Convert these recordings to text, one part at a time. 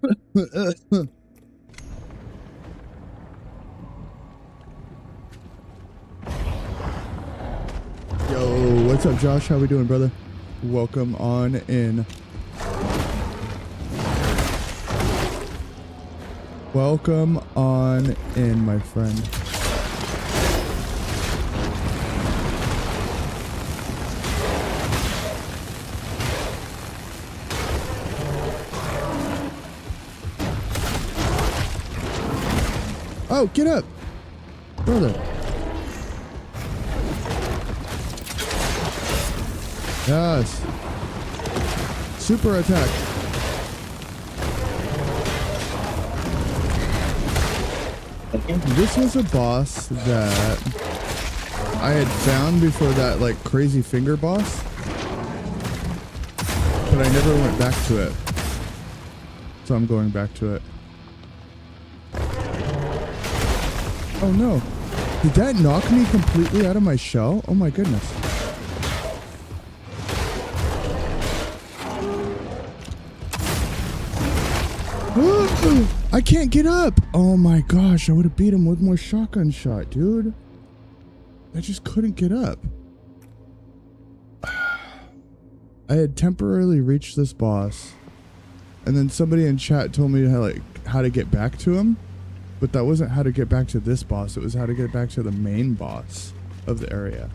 Yo, what's up, Josh? How we doing, brother? Welcome on in. Welcome on in, my friend. Oh, get up, brother. Yes. Super attack. This was a boss that I had found before that like crazy finger boss, but I never went back to it. So I'm going back to it. Oh no. Did that knock me completely out of my shell? Oh my goodness. I can't get up. Oh my gosh, I would have beat him with more shotgun shot, dude. I just couldn't get up. I had temporarily reached this boss, and then somebody in chat told me how to get back to him, but that wasn't how to get back to this boss. It was how to get back to the main boss of the area.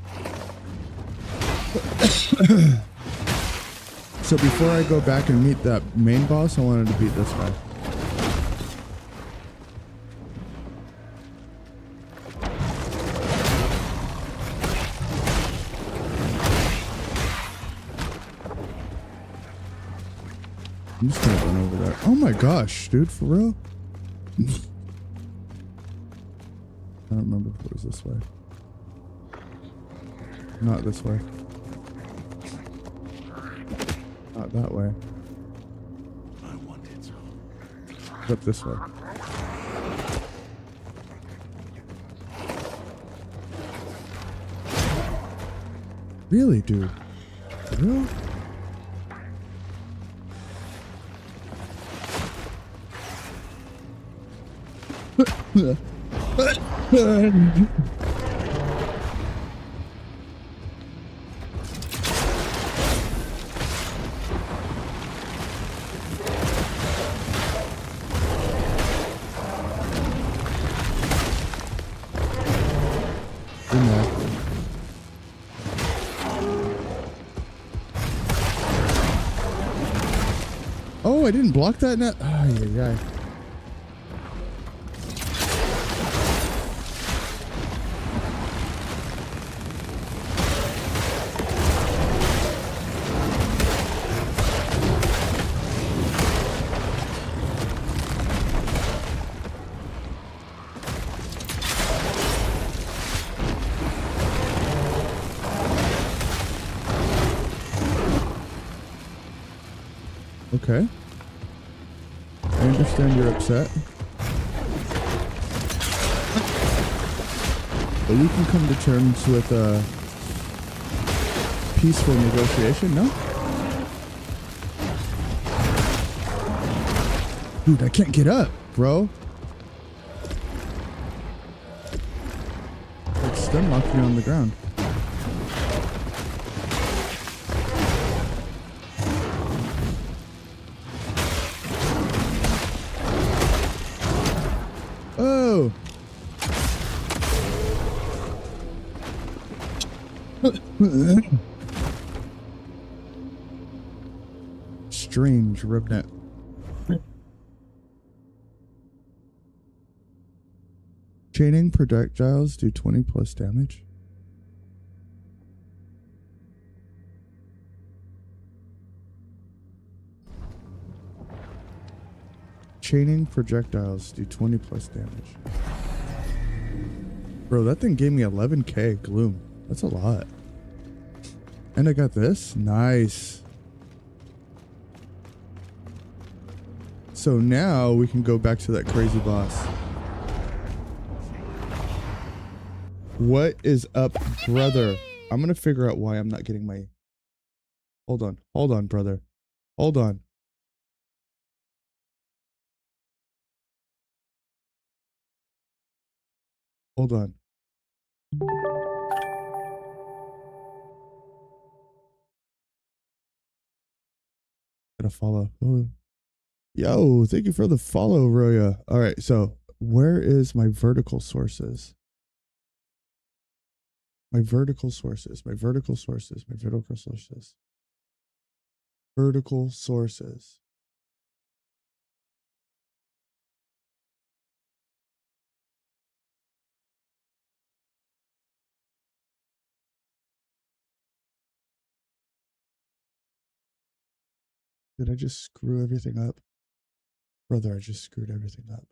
So before I go back and meet that main boss, I wanted to beat this guy. I'm just gonna run over there. Oh my gosh, dude, for real? I don't remember if it was this way. Not this way. Not that way. I want it. Up this way. Really, dude? For real? Oh, I didn't block that net. Oh, yeah. Okay. I understand you're upset. But we can come to terms with a peaceful negotiation, no? Dude, I can't get up, bro. Like stun locked me on the ground. Oh. Strange ribnet. Chaining projectiles do 20 plus damage. Chaining projectiles do 20 plus damage. Bro, that thing gave me 11k gloom. That's a lot. And I got this. Nice. So now we can go back to that crazy boss. What is up, brother? I'm gonna figure out why I'm not getting my... Hold on, brother. Hold on. Hold on. Gotta follow. Oh. Yo, thank you for the follow, Roya. All right, so where is my vertical sources? My vertical sources, my vertical sources, my vertical sources. Vertical sources. Did I just screw everything up? Brother, I just screwed everything up.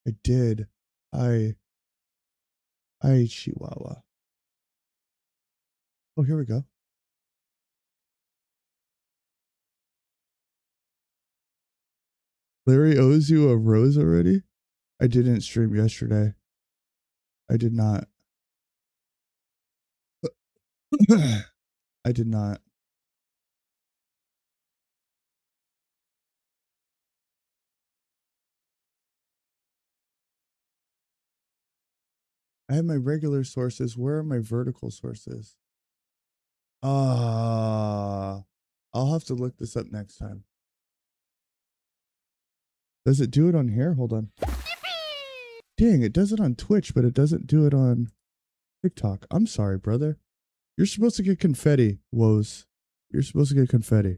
I did. I Chihuahua. Oh, here we go. Larry owes you a rose already? I didn't stream yesterday. I did not. I did not. I have my regular sources. Where are my vertical sources? I'll have to look this up next time. Does it do it on here? Hold on. Dang, it does it on Twitch, but it doesn't do it on TikTok. I'm sorry, brother. You're supposed to get confetti, woes. You're supposed to get confetti.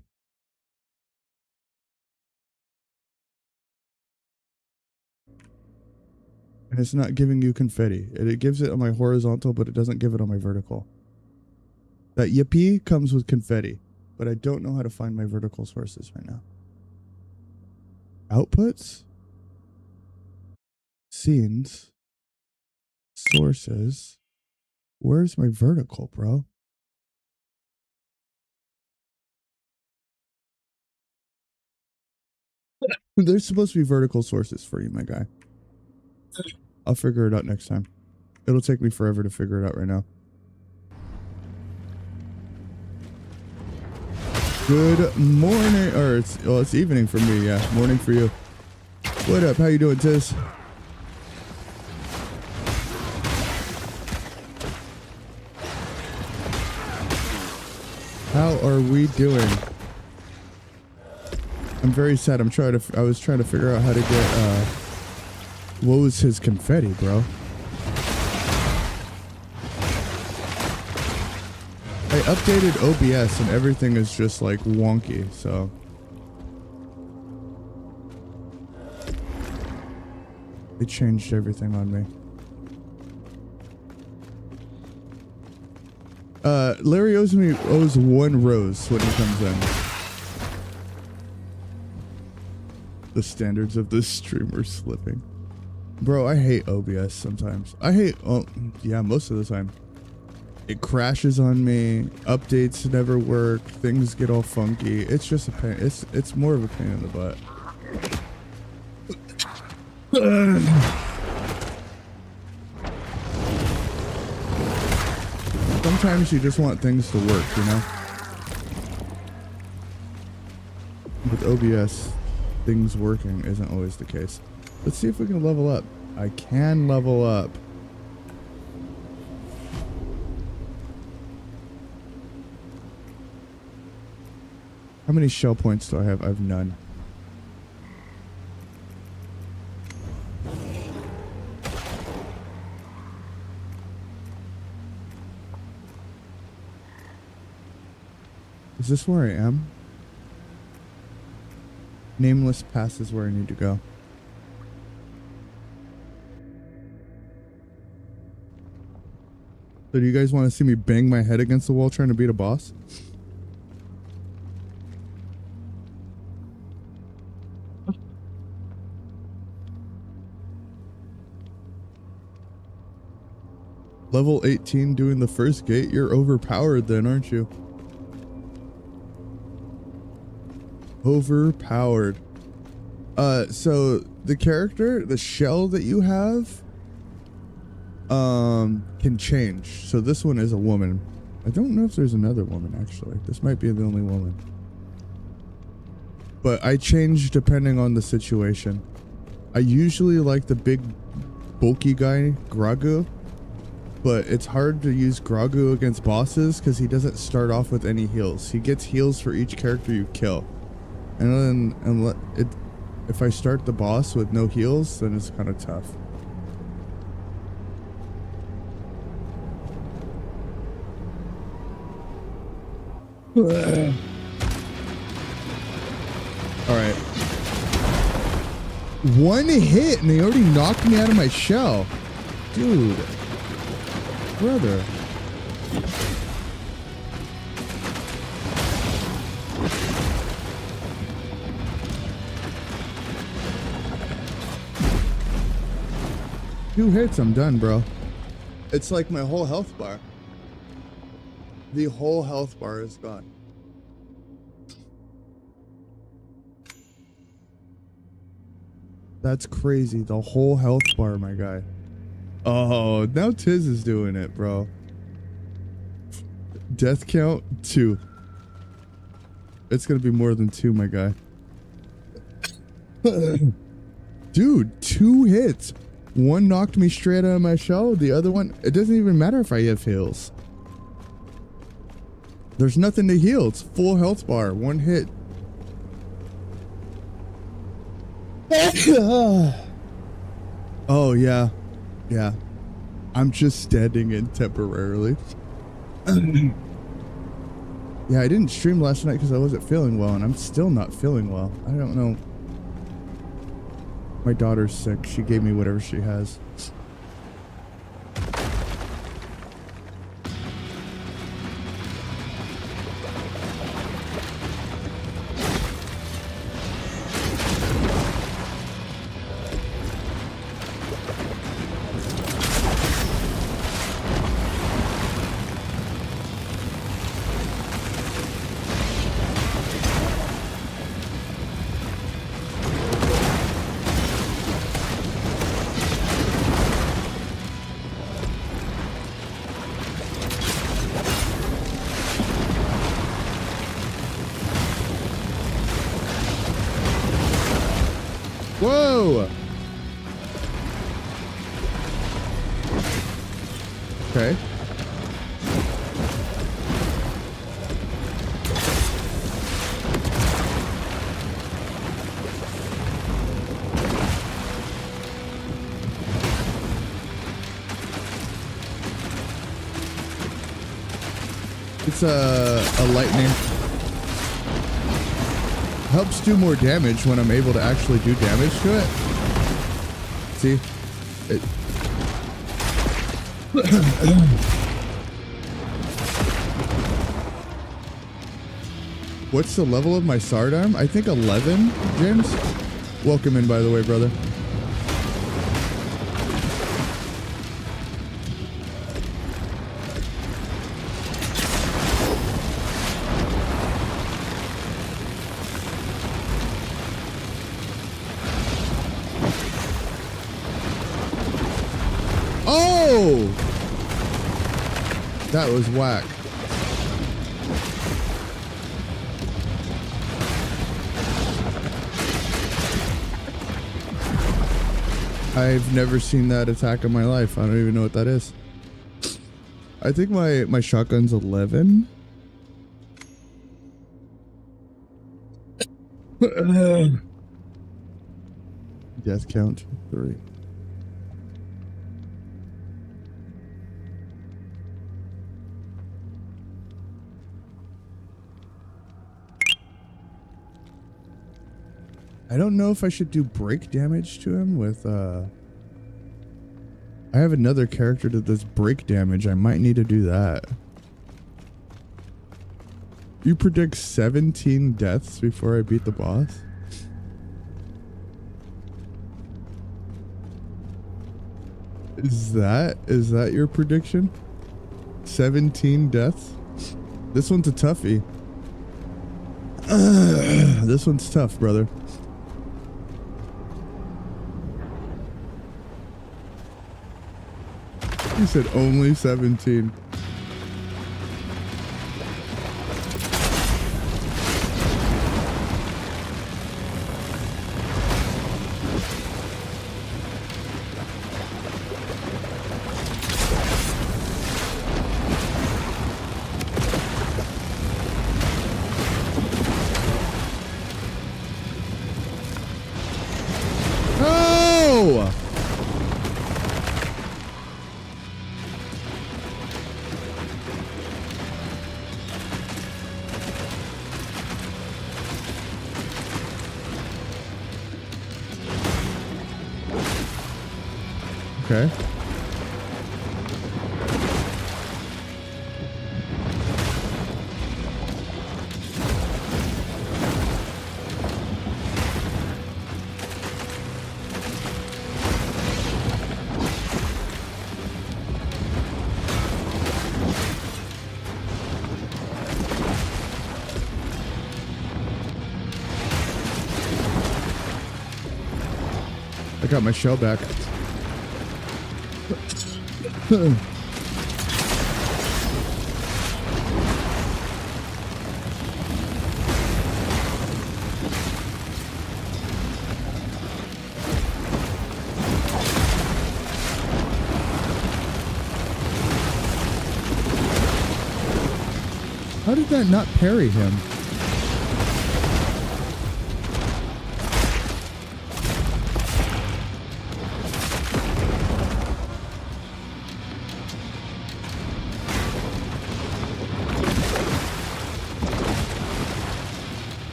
And it's not giving you confetti. It gives it on my horizontal, but it doesn't give it on my vertical. That yippee comes with confetti, but I don't know how to find my vertical sources right now. Outputs? Scenes? Sources? Where's my vertical, bro? There's supposed to be vertical sources for you, my guy. I'll figure it out next time. It'll take me forever to figure it out right now. Good morning, or it's evening for me, yeah. Morning for you. What up? How you doing, Tiz? How are we doing? I'm very sad. I was trying to figure out how to get what was his confetti, bro? I updated OBS and everything is just like wonky, so it changed everything on me. Larry owes one rose when he comes in. The standards of this streamer slipping. Bro, I hate OBS sometimes. Yeah, most of the time. It crashes on me, updates never work, things get all funky. It's just a pain. It's more of a pain in the butt. Sometimes you just want things to work, you know? With OBS, things working isn't always the case. Let's see if we can level up. I can level up. How many shell points do I have? I have none. Is this where I am? Nameless pass is where I need to go. So do you guys want to see me bang my head against the wall trying to beat a boss? Level 18 doing the first gate? You're overpowered then, aren't you? Overpowered. So the character, the shell that you have can change. So this one is a woman. I don't know if there's another woman actually. This might be the only woman. But I change depending on the situation. I usually like the big bulky guy, Gragu. But it's hard to use Gragu against bosses because he doesn't start off with any heals. He gets heals for each character you kill. And then if I start the boss with no heals, then it's kind of tough. Alright. One hit and they already knocked me out of my shell. Dude. Brother. Two hits, I'm done, bro. It's like my whole health bar. The whole health bar is gone. That's crazy. The whole health bar, my guy. Oh, now Tiz is doing it, bro. Death count 2. It's gonna be more than 2, my guy. Dude, 2 hits. One knocked me straight out of my shell. The other one, it doesn't even matter if I have heals. There's nothing to heal. It's full health bar. 1 hit. Oh, yeah. Yeah. I'm just standing in temporarily. Yeah, I didn't stream last night because I wasn't feeling well, and I'm still not feeling well. I don't know. My daughter's sick. She gave me whatever she has. Whoa! Okay. It's a lightning. Helps do more damage when I'm able to actually do damage to it. See? What's the level of my sword arm? I think 11, James. Welcome in, by the way, brother. Oh! That was whack. I've never seen that attack in my life. I don't even know what that is. I think my shotgun's 11. Death count 3. I don't know if I should do break damage to him with, I have another character that does break damage. I might need to do that. You predict 17 deaths before I beat the boss? Is that your prediction? 17 deaths? This one's a toughie. This one's tough, brother. He said only 17. No! Okay. I got my shell back. How did that not parry him?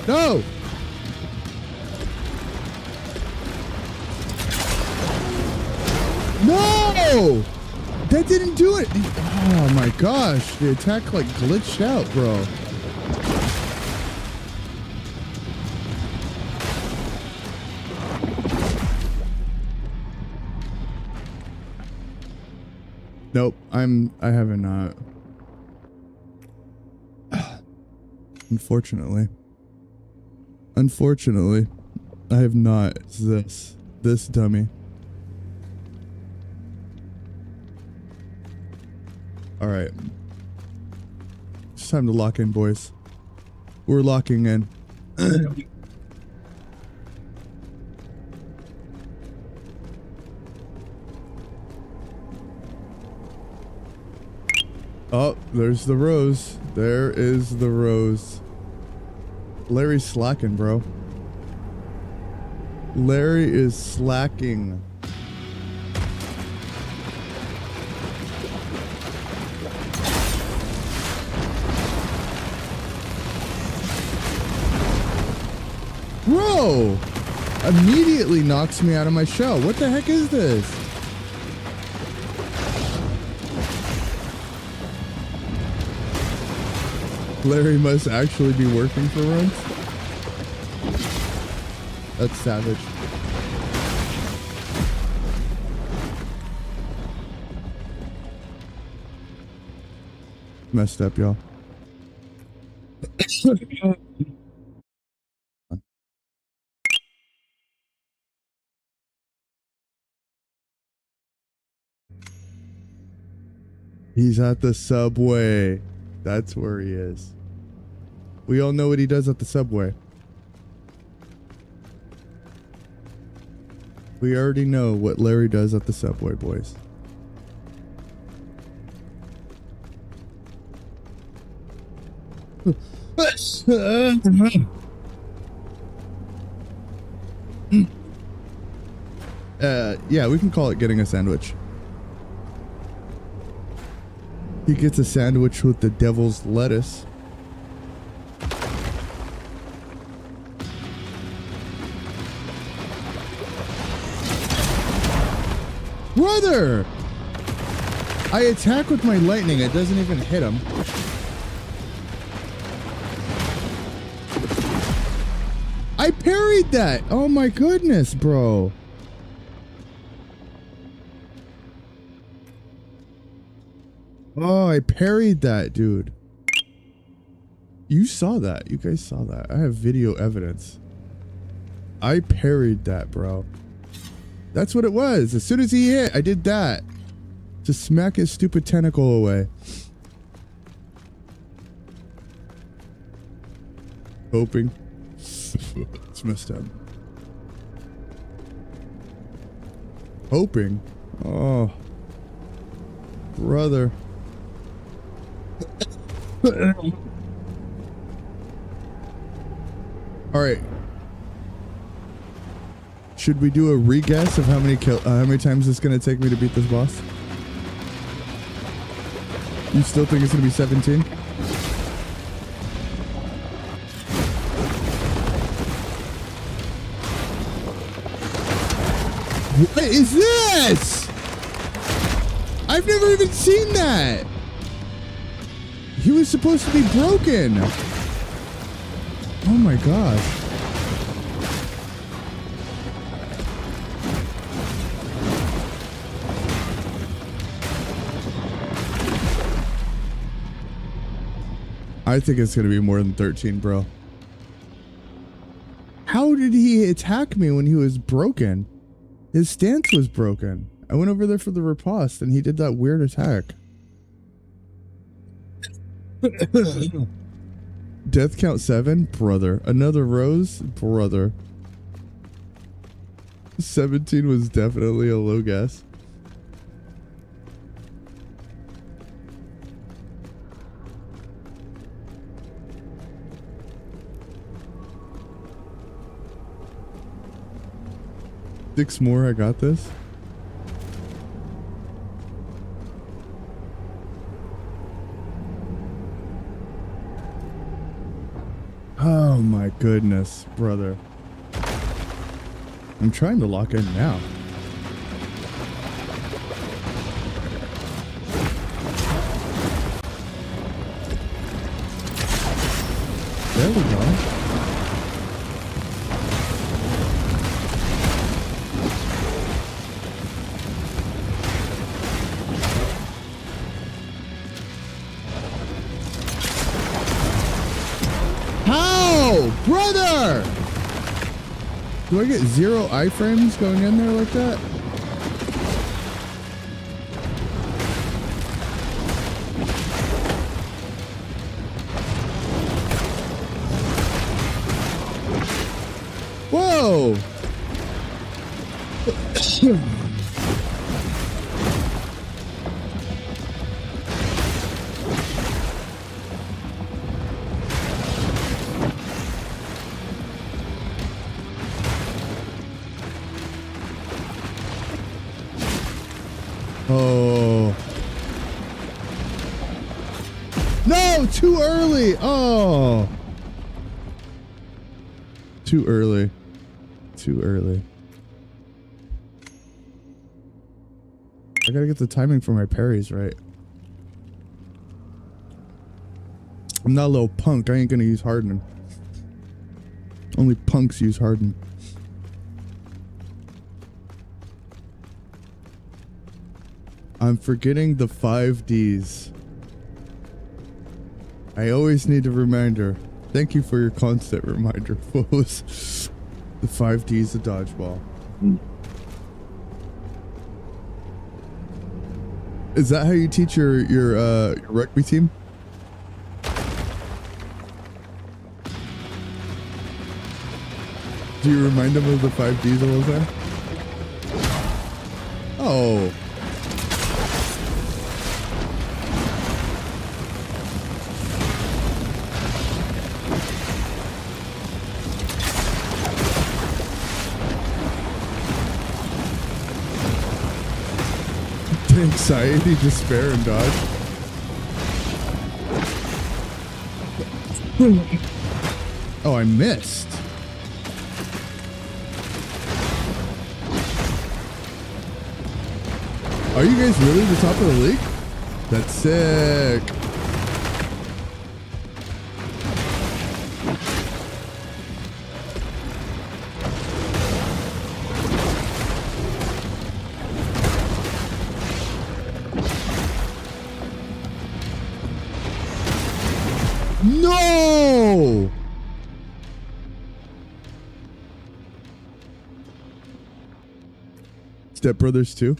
No! No! That didn't do it! Oh my gosh, the attack like glitched out, bro. Nope, I haven't not. Unfortunately, I have not. It's this dummy. All right. It's time to lock in, boys. We're locking in. Oh, there's the rose. There is the rose. Larry's slacking, bro. Larry is slacking. Bro! Immediately knocks me out of my shell. What the heck is this? Larry must actually be working for once. That's savage. Messed up, y'all. He's at the subway. That's where he is. We all know what he does at the subway. We already know what Larry does at the subway, boys. Yeah, we can call it getting a sandwich. He gets a sandwich with the devil's lettuce. Brother! I attack with my lightning, it doesn't even hit him. I parried that! Oh my goodness, bro. Oh, I parried that, dude. You saw that. You guys saw that. I have video evidence. I parried that, bro. That's what it was. As soon as he hit, I did that. To smack his stupid tentacle away. Hoping. It's messed up. Hoping? Oh. Brother. Alright. Should we do a re-guess of how many times it's gonna take me to beat this boss? You still think it's gonna be 17? What is this? I've never even seen that. He was supposed to be broken. Oh my gosh. I think it's going to be more than 13, bro. How did he attack me when he was broken? His stance was broken. I went over there for the riposte and he did that weird attack. Death count 7? Brother. Another rose? Brother. 17 was definitely a low guess. Six more, I got this. Oh my goodness, brother. I'm trying to lock in now. There we go. Brother! Do I get 0 iframes going in there like that? Whoa! Oh. No, too early. Oh. Too early. Too early. I gotta get the timing for my parries right. I'm not a little punk. I ain't gonna use harden. Only punks use harden. I'm forgetting the 5 Ds. I always need a reminder. Thank you for your constant reminder, foes. The 5 Ds of dodgeball. Is that how you teach your rugby team? Do you remind them of the 5 Ds all the time? Oh. Anxiety, despair, and dodge. Oh, I missed. Are you guys really the top of the league? That's sick. No! Step Brothers 2.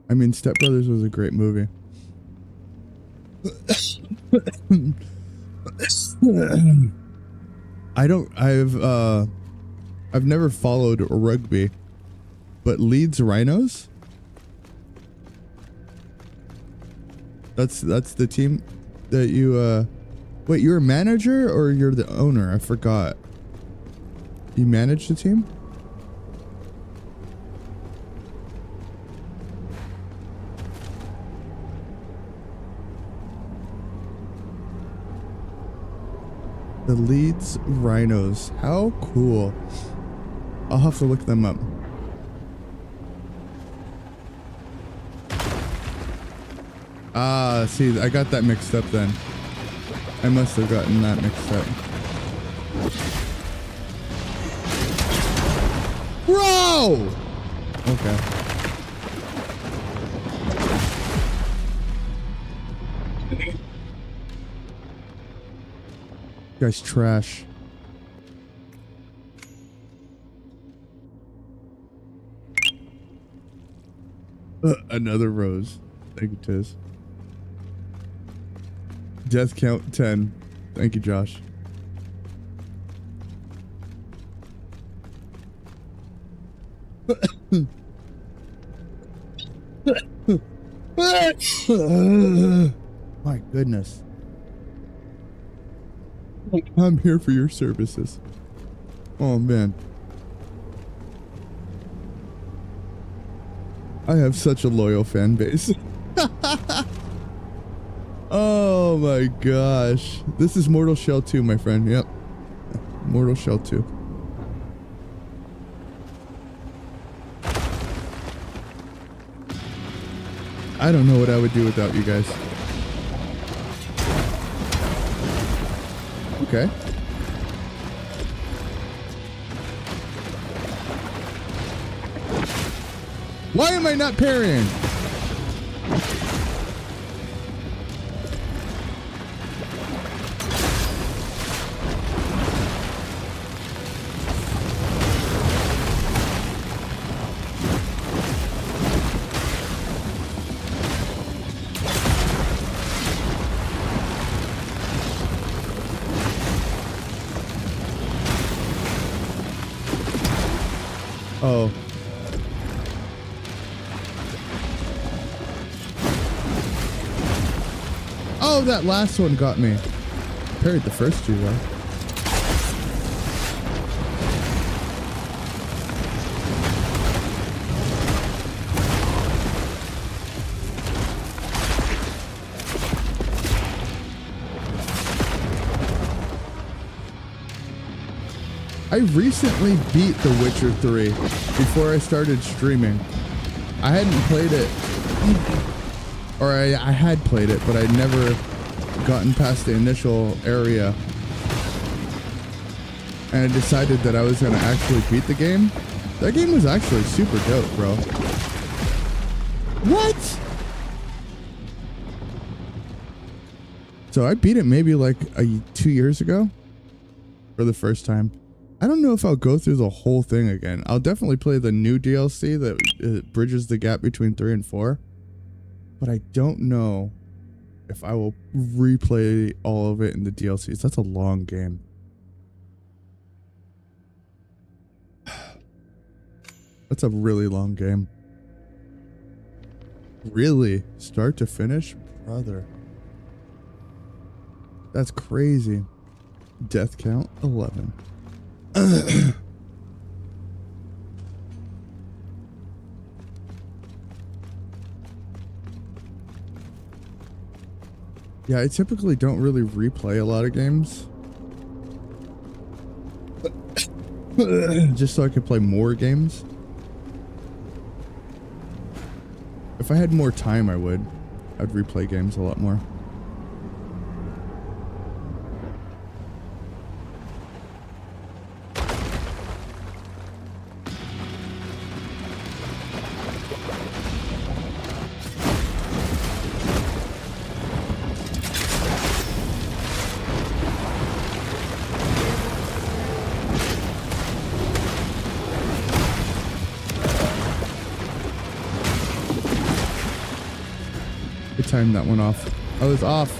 I mean, Step Brothers was a great movie. I've never followed rugby, but Leeds Rhinos? That's the team that you wait, you're a manager or you're the owner? I forgot. You manage the team? The Leeds Rhinos. How cool. I'll have to look them up. Ah, see, I got that mixed up then. I must have gotten that mixed up. Bro! Okay. You guys trash. Another rose. Thank you, Tiz. Death count 10. Thank you, Josh. My goodness. I'm here for your services. Oh, man. I have such a loyal fan base. Oh my gosh. This is Mortal Shell 2, my friend. Yep. Mortal Shell 2. I don't know what I would do without you guys. Okay. Why am I not parrying? Oh. Oh, that last one got me. Parried the first two, though. I recently beat The Witcher 3 before I started streaming. I hadn't played it, or I had played it, but I'd never gotten past the initial area. And I decided that I was going to actually beat the game. That game was actually super dope, bro. What? So I beat it maybe like 2 years ago for the first time. I don't know if I'll go through the whole thing again. I'll definitely play the new DLC that bridges the gap between 3 and 4. But I don't know if I will replay all of it in the DLCs. That's a long game. That's a really long game. Really? Start to finish? Brother. That's crazy. Death count 11. Yeah, I typically don't really replay a lot of games. Just so I could play more games. If I had more time, I would. I'd replay games a lot more. timed that one off. I was off.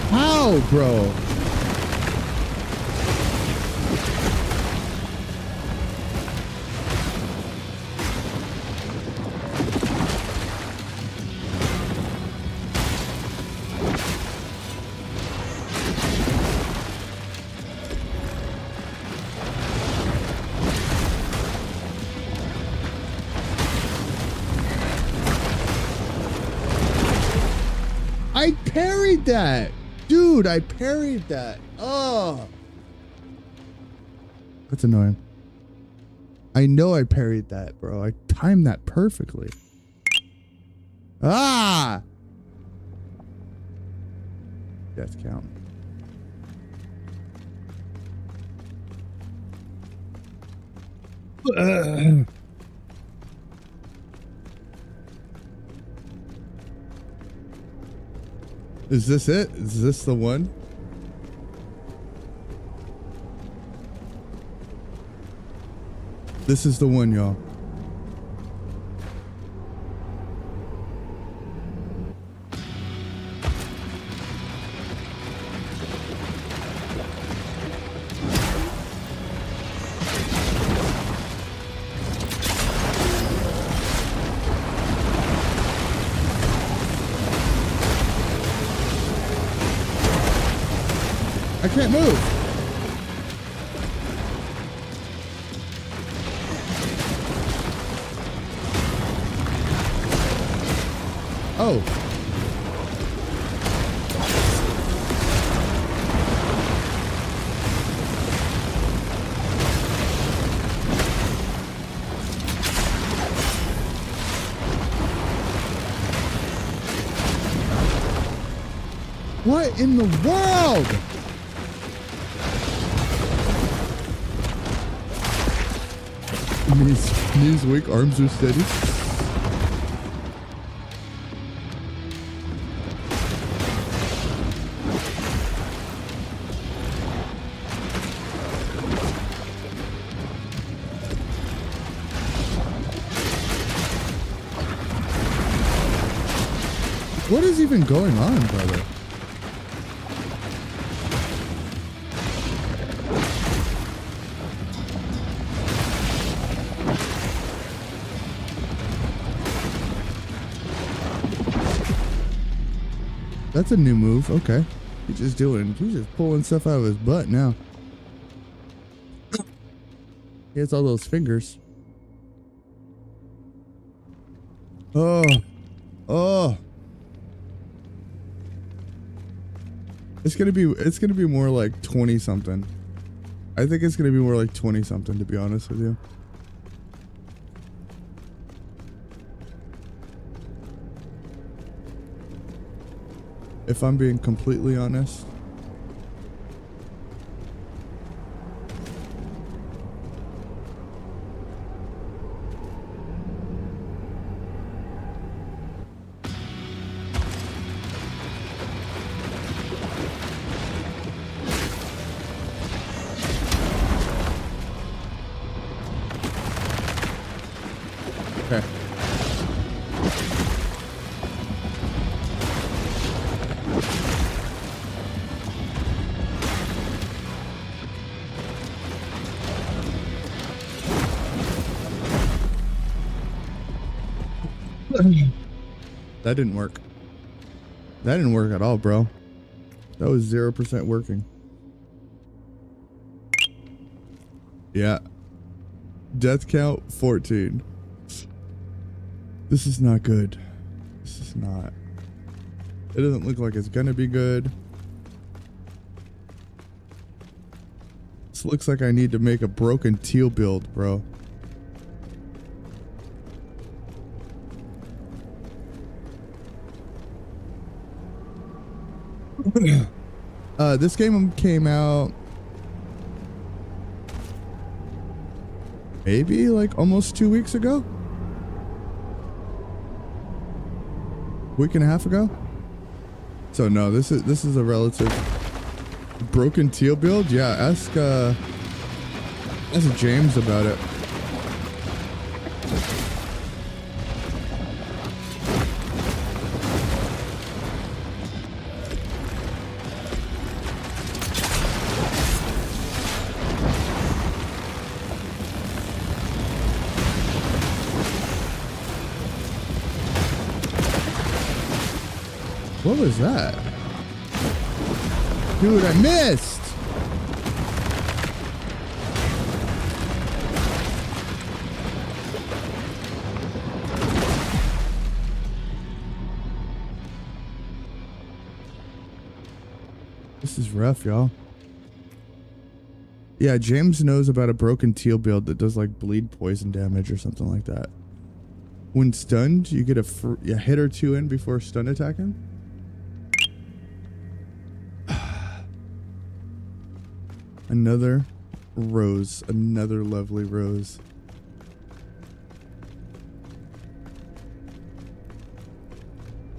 How, bro? I parried that. Dude, I parried that. Oh. That's annoying. I know I parried that, bro. I timed that perfectly. Ah! Death count. Is this it? Is this the one? This is the one, y'all. I can't move. Oh. What in the world? Knees weak, arms are steady. What is even going on, brother? That's a new move. Okay. He's just pulling stuff out of his butt now. He has all those fingers. Oh. Oh. It's gonna be more like 20 something. I think it's gonna be more like 20 something, to be honest with you. If I'm being completely honest. Okay. That didn't work. That didn't work at all, bro. That was 0% working. Yeah. Death count 14. This is not good. This is not. It doesn't look like it's gonna be good. This looks like I need to make a broken teal build, bro. This game came out maybe like almost 2 weeks ago. Week and a half ago. So no, this is a relative broken teal build. Yeah, ask James about it. What was that? Dude, I missed! This is rough, y'all. Yeah, James knows about a broken teal build that does like bleed poison damage or something like that. When stunned, you get a hit or two in before stun attacking. Another rose, another lovely rose.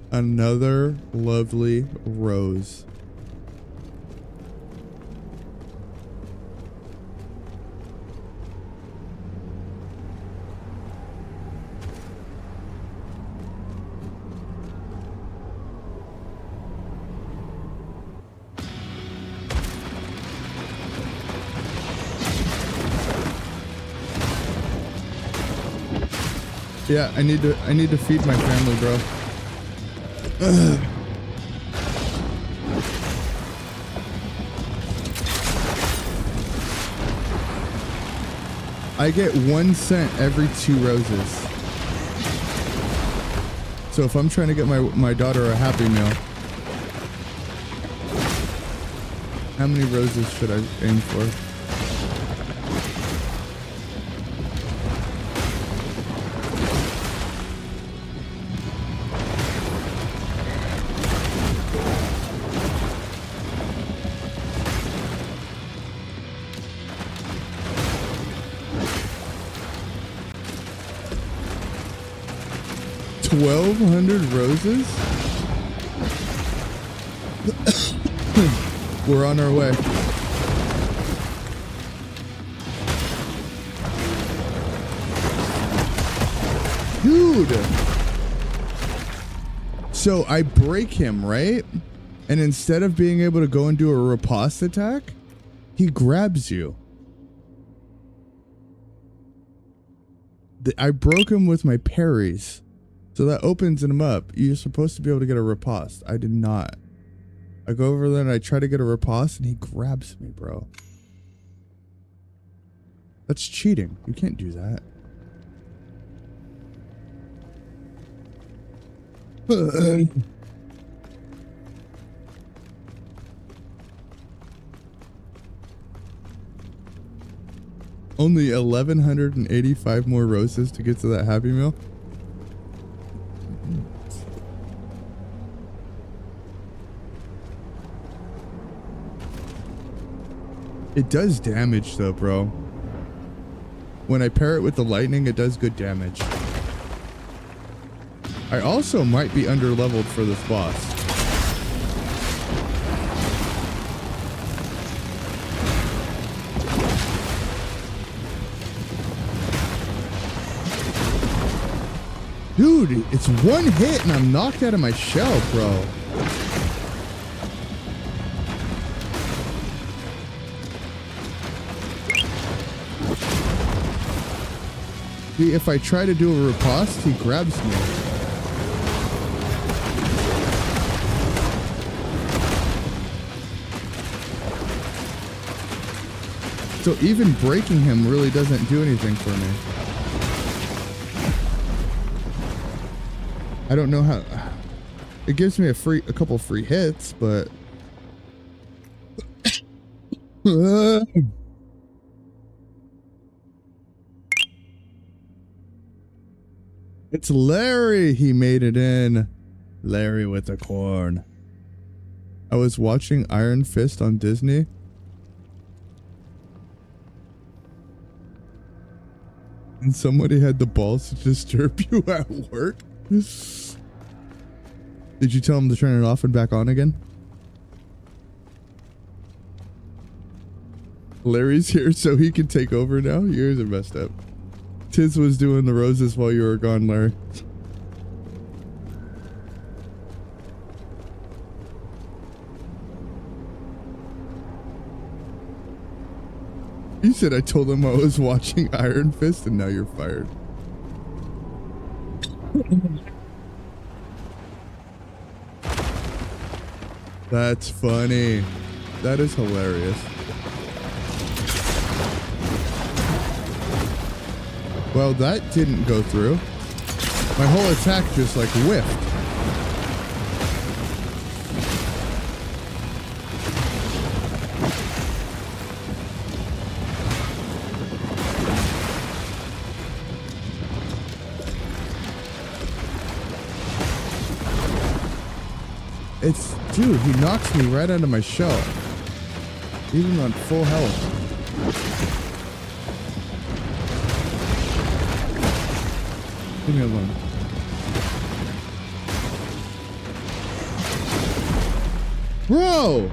Another lovely rose. Yeah, I need to feed my family, bro. Ugh. I get 1 cent every 2 roses. So if I'm trying to get my daughter a Happy Meal, how many roses should I aim for? Roses? We're on our way. Dude! So I break him, right? And instead of being able to go and do a riposte attack, he grabs you. I broke him with my parries. So that opens him up. You're supposed to be able to get a riposte. I did not. I go over there and I try to get a riposte and he grabs me, bro. That's cheating. You can't do that. Only 1,185 more roses to get to that Happy Meal. It does damage though, bro. When I pair it with the lightning, it does good damage. I also might be under leveled for this boss. Dude, it's one hit and I'm knocked out of my shell, bro. See, if I try to do a riposte, he grabs me. So even breaking him really doesn't do anything for me. I don't know how. It gives me a couple free hits, but it's Larry. He made it in. Larry with the corn. I was watching Iron Fist on Disney. And somebody had the balls to disturb you at work. Did you tell him to turn it off and back on again? Larry's here so he can take over now? Yours are messed up. Tiz was doing the roses while you were gone, Larry. You said I told him I was watching Iron Fist and now you're fired. That's funny. That is hilarious. Well, that didn't go through. My whole attack just like whiffed. Dude, he knocks me right out of my shell. Even on full health. Leave me alone. Bro!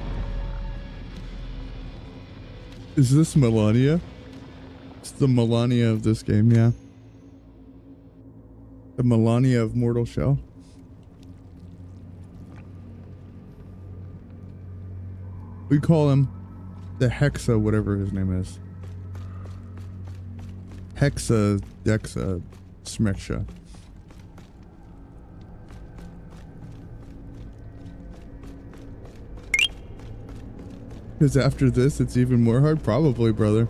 Is this Melania? It's the Melania of this game, yeah. The Melania of Mortal Shell. We call him the Hexa, whatever his name is. Hexa, Dexa, Smeksha. Because after this, it's even more hard? Probably, brother.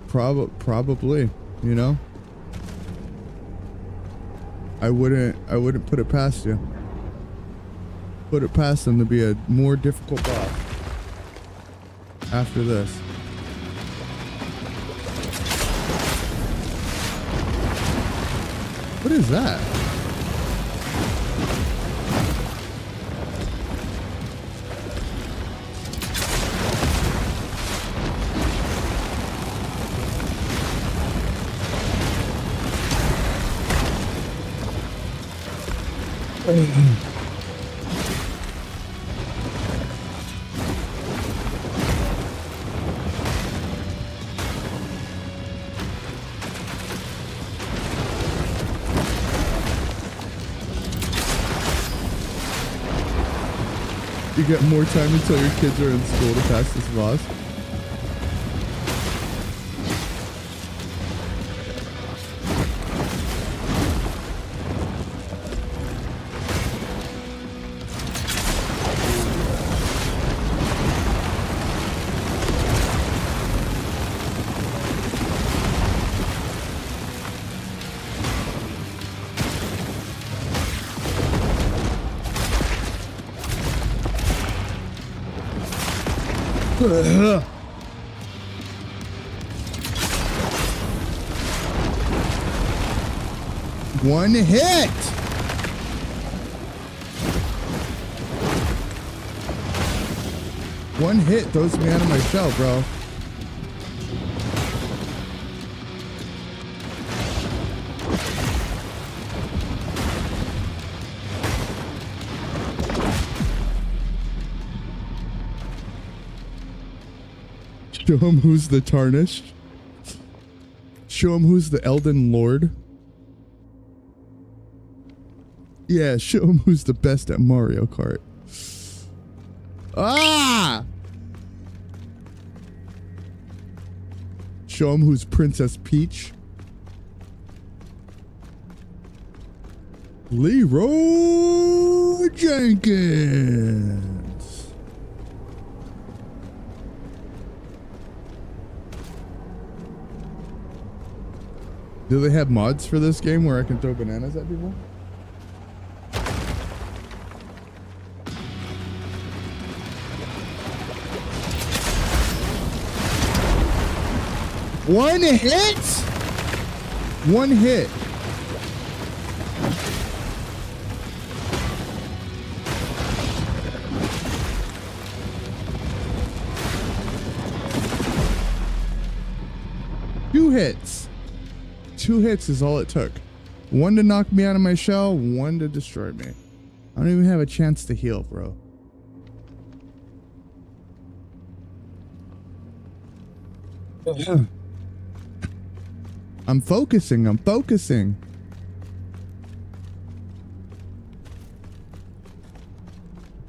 Probably, you know? I wouldn't put it past you. Put it past them to be a more difficult boss after this. What is that? You get more time until your kids are in school to pass this boss. One hit. One hit throws me out of my shell, bro. Show him who's the tarnished. Show him who's the Elden Lord. Yeah, show him who's the best at Mario Kart. Ah! Show him who's Princess Peach. Leroy Jenkins. Do they have mods for this game where I can throw bananas at people? One hit? One hit. Two hits. 2 hits is all it took. One to knock me out of my shell, one to destroy me. I don't even have a chance to heal, bro. I'm focusing, I'm focusing.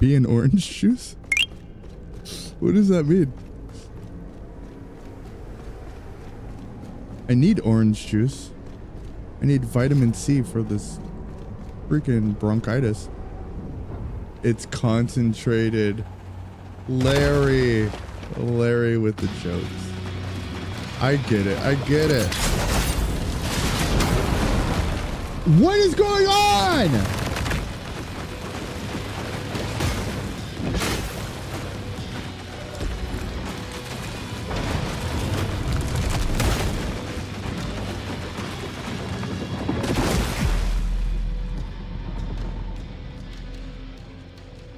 Be an orange juice? What does that mean? I need orange juice. I need vitamin C for this freaking bronchitis. It's concentrated. Larry with the jokes. I get it. I get it. What is going on?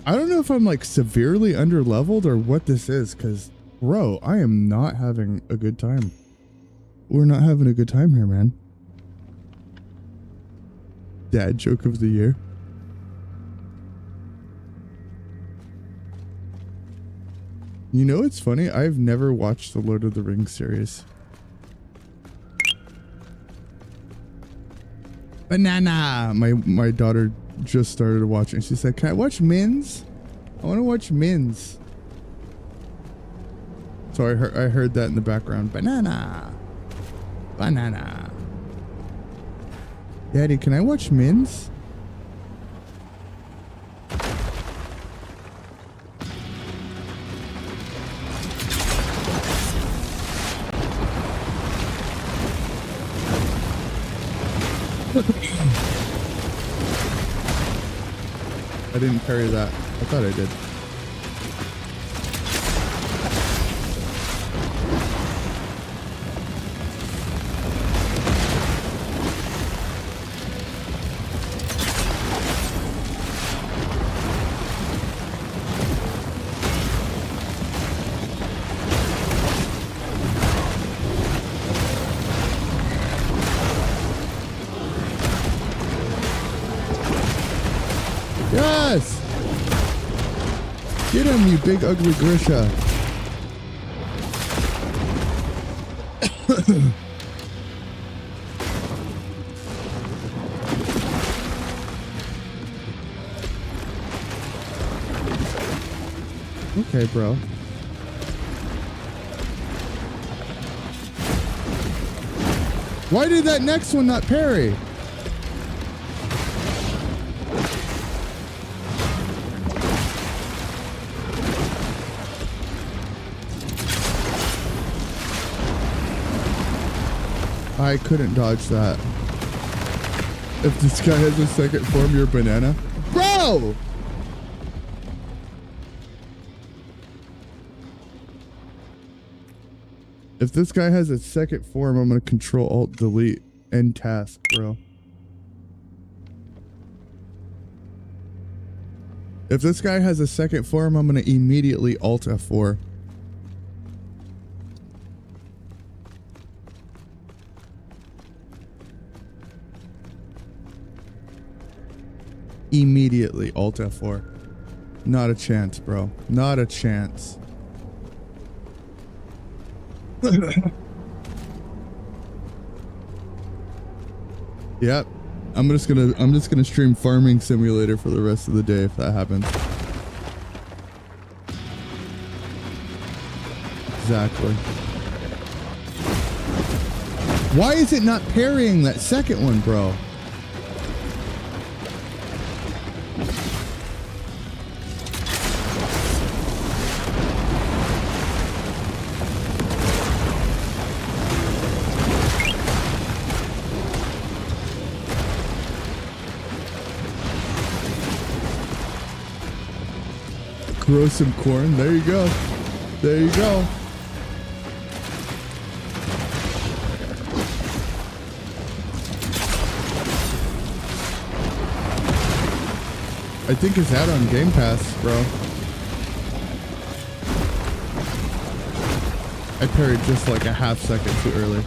I don't know if I'm like severely underleveled or what this is, because bro, I am not having a good time. We're not having a good time here, man. Dad joke of the year. You know, it's funny. I've never watched the Lord of the Rings series. Banana. My daughter just started watching. She said, "Can I watch Mins? I want to watch Mins." So I heard that in the background. Banana. Daddy, can I watch Mins? I didn't carry that. I thought I did. Yes! Get him, you big ugly Grisha. Okay, bro. Why did that next one not parry? I couldn't dodge that. If this guy has a second form, you're a banana. Bro! If this guy has a second form, I'm gonna control alt delete end task, bro. If this guy has a second form, I'm gonna immediately alt F4. Immediately alt F4. Not a chance, bro. Not a chance. Yep. I'm just gonna stream Farming Simulator for the rest of the day if that happens. Exactly. Why is it not parrying that second one, bro? Grow some corn. There you go. There you go. I think it's out on Game Pass, bro. I parried just like a half second too early.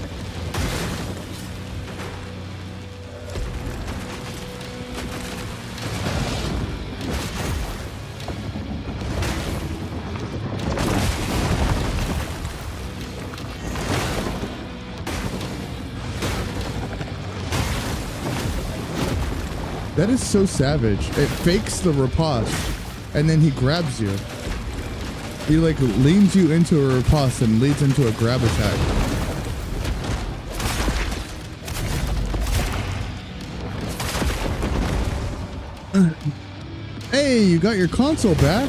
That is so savage. It fakes the riposte, and then he grabs you. He like leans you into a riposte and leads into a grab attack. Hey, you got your console back?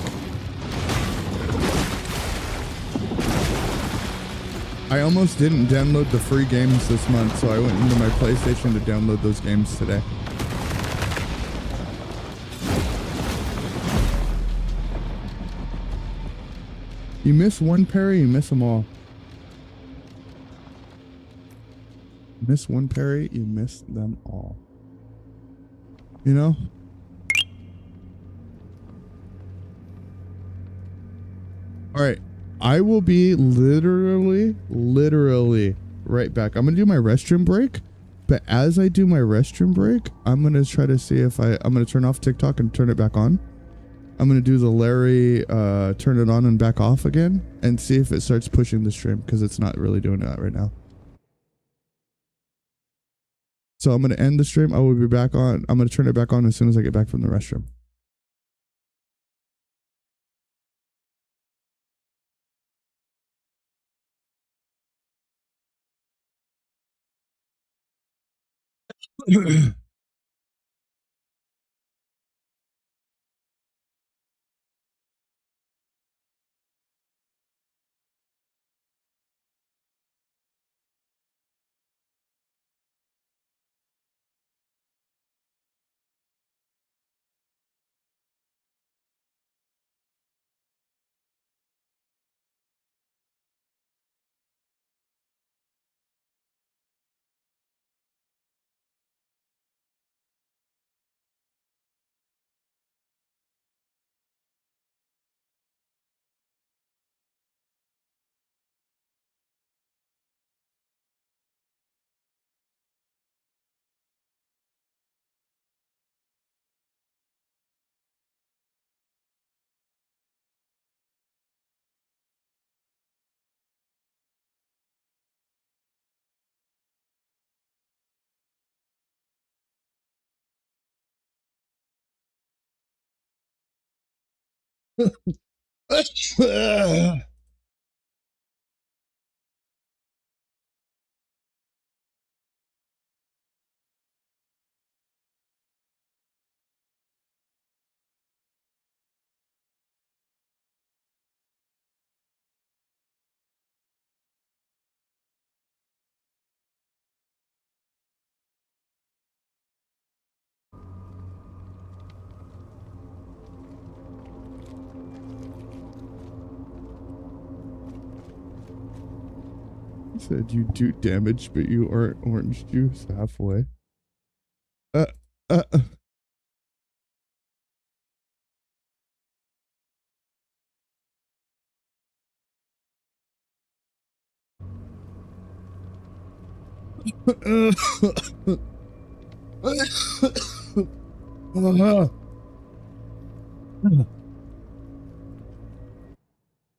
I almost didn't download the free games this month, so I went into my PlayStation to download those games today. You miss one parry, you miss them all. Miss one parry, you miss them all. You know? All right. I will be literally right back. I'm going to do my restroom break. But as I do my restroom break, I'm going to try to see if I'm going to turn off TikTok and turn it back on. I'm going to do the Larry, turn it on and back off again and see if it starts pushing the stream because it's not really doing that right now. So I'm going to end the stream. I will be back on. I'm going to turn it back on as soon as I get back from the restroom. Said you do damage, but you aren't orange juice halfway. Uh, uh.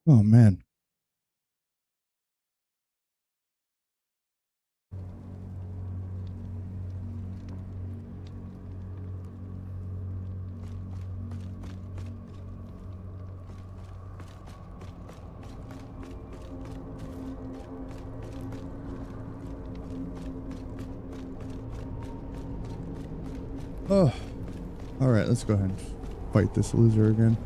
Oh man. Oh, all right, let's go ahead and fight this loser again.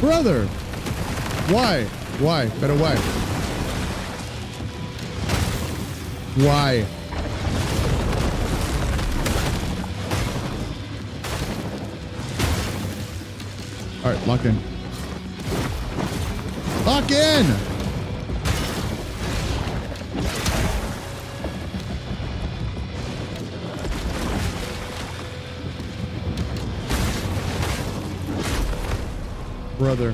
Brother, why? Better why? Why? All right, lock in. Lock in! Brother.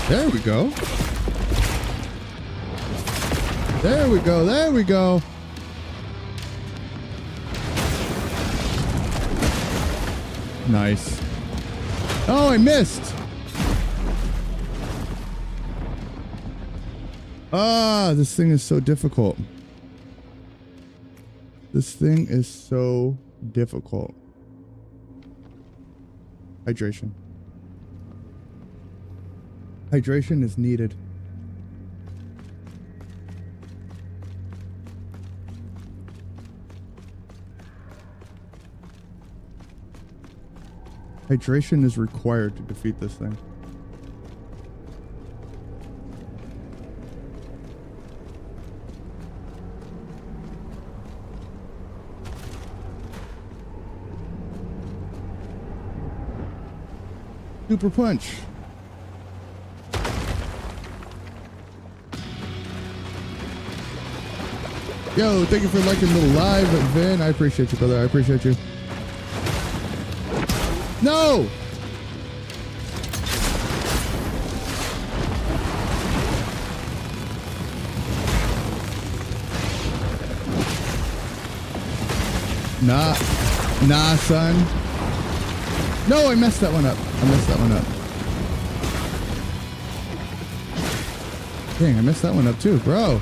There we go. There we go. There we go. Nice. Oh, I missed. Ah, this thing is so difficult. This thing is so difficult. Hydration. Hydration is needed. Hydration is required to defeat this thing. Super punch. Yo, thank you for liking the live, Vin. I appreciate you, brother. I appreciate you. No! Nah, son. No, I messed that one up. Dang, I messed that one up too, bro.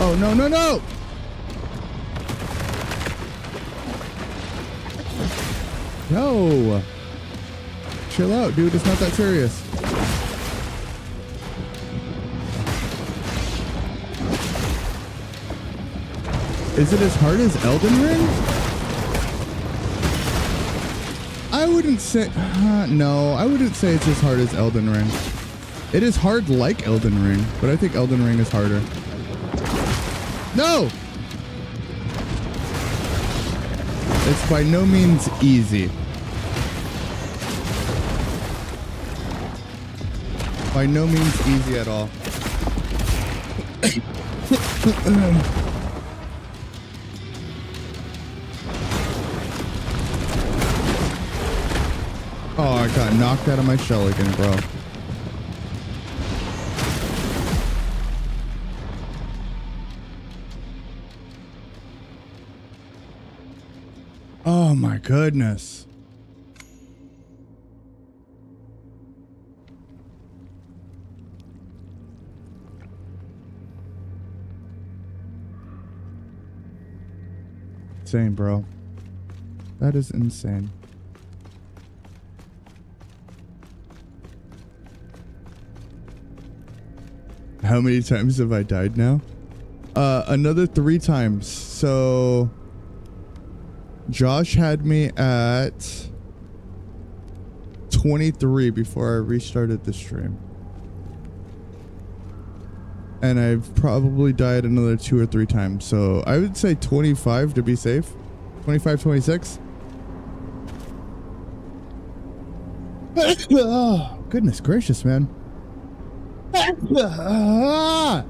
Oh, no, no, no! No! Chill out, dude. It's not that serious. Is it as hard as Elden Ring? I wouldn't say... no, I wouldn't say it's as hard as Elden Ring. It is hard like Elden Ring, but I think Elden Ring is harder. No! It's by no means easy. By no means easy at all. Oh, I got knocked out of my shell again, bro. Oh my goodness. Insane, bro. That is insane. How many times have I died now? Another 3 times. So Josh had me at 23 before I restarted the stream. And I've probably died another 2 or 3 times. So I would say 25 to be safe. 25, 26. Oh, goodness gracious, man. I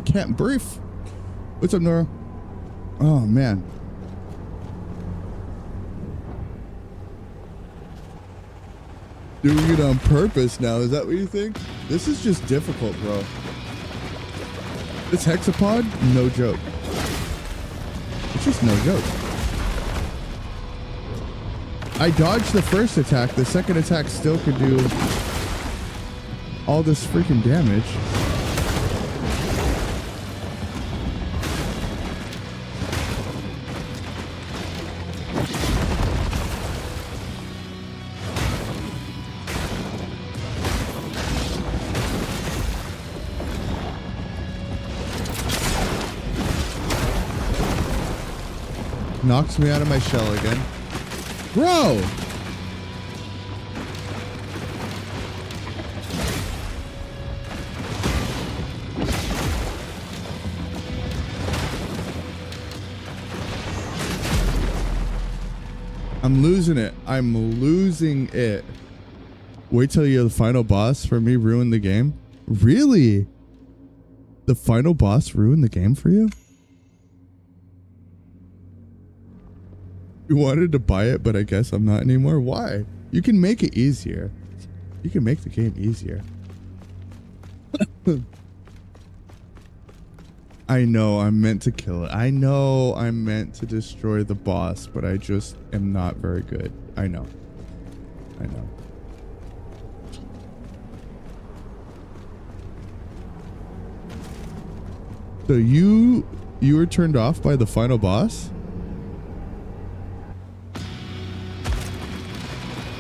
can't breathe. What's up, Nora? Oh, man. Doing it on purpose now. Is that what you think? This is just difficult, bro. This hexapod, no joke. It's just no joke. I dodged the first attack. The second attack still could do all this freaking damage. Knocks me out of my shell again. Bro! I'm losing it. I'm losing it. Wait till you're the final boss for me ruin the game? Really? The final boss ruined the game for you? You wanted to buy it, but I guess I'm not anymore. Why? You can make it easier. You can make the game easier. I know I'm meant to kill it. I know I'm meant to destroy the boss, but I just am not very good. I know. I know. So you were turned off by the final boss?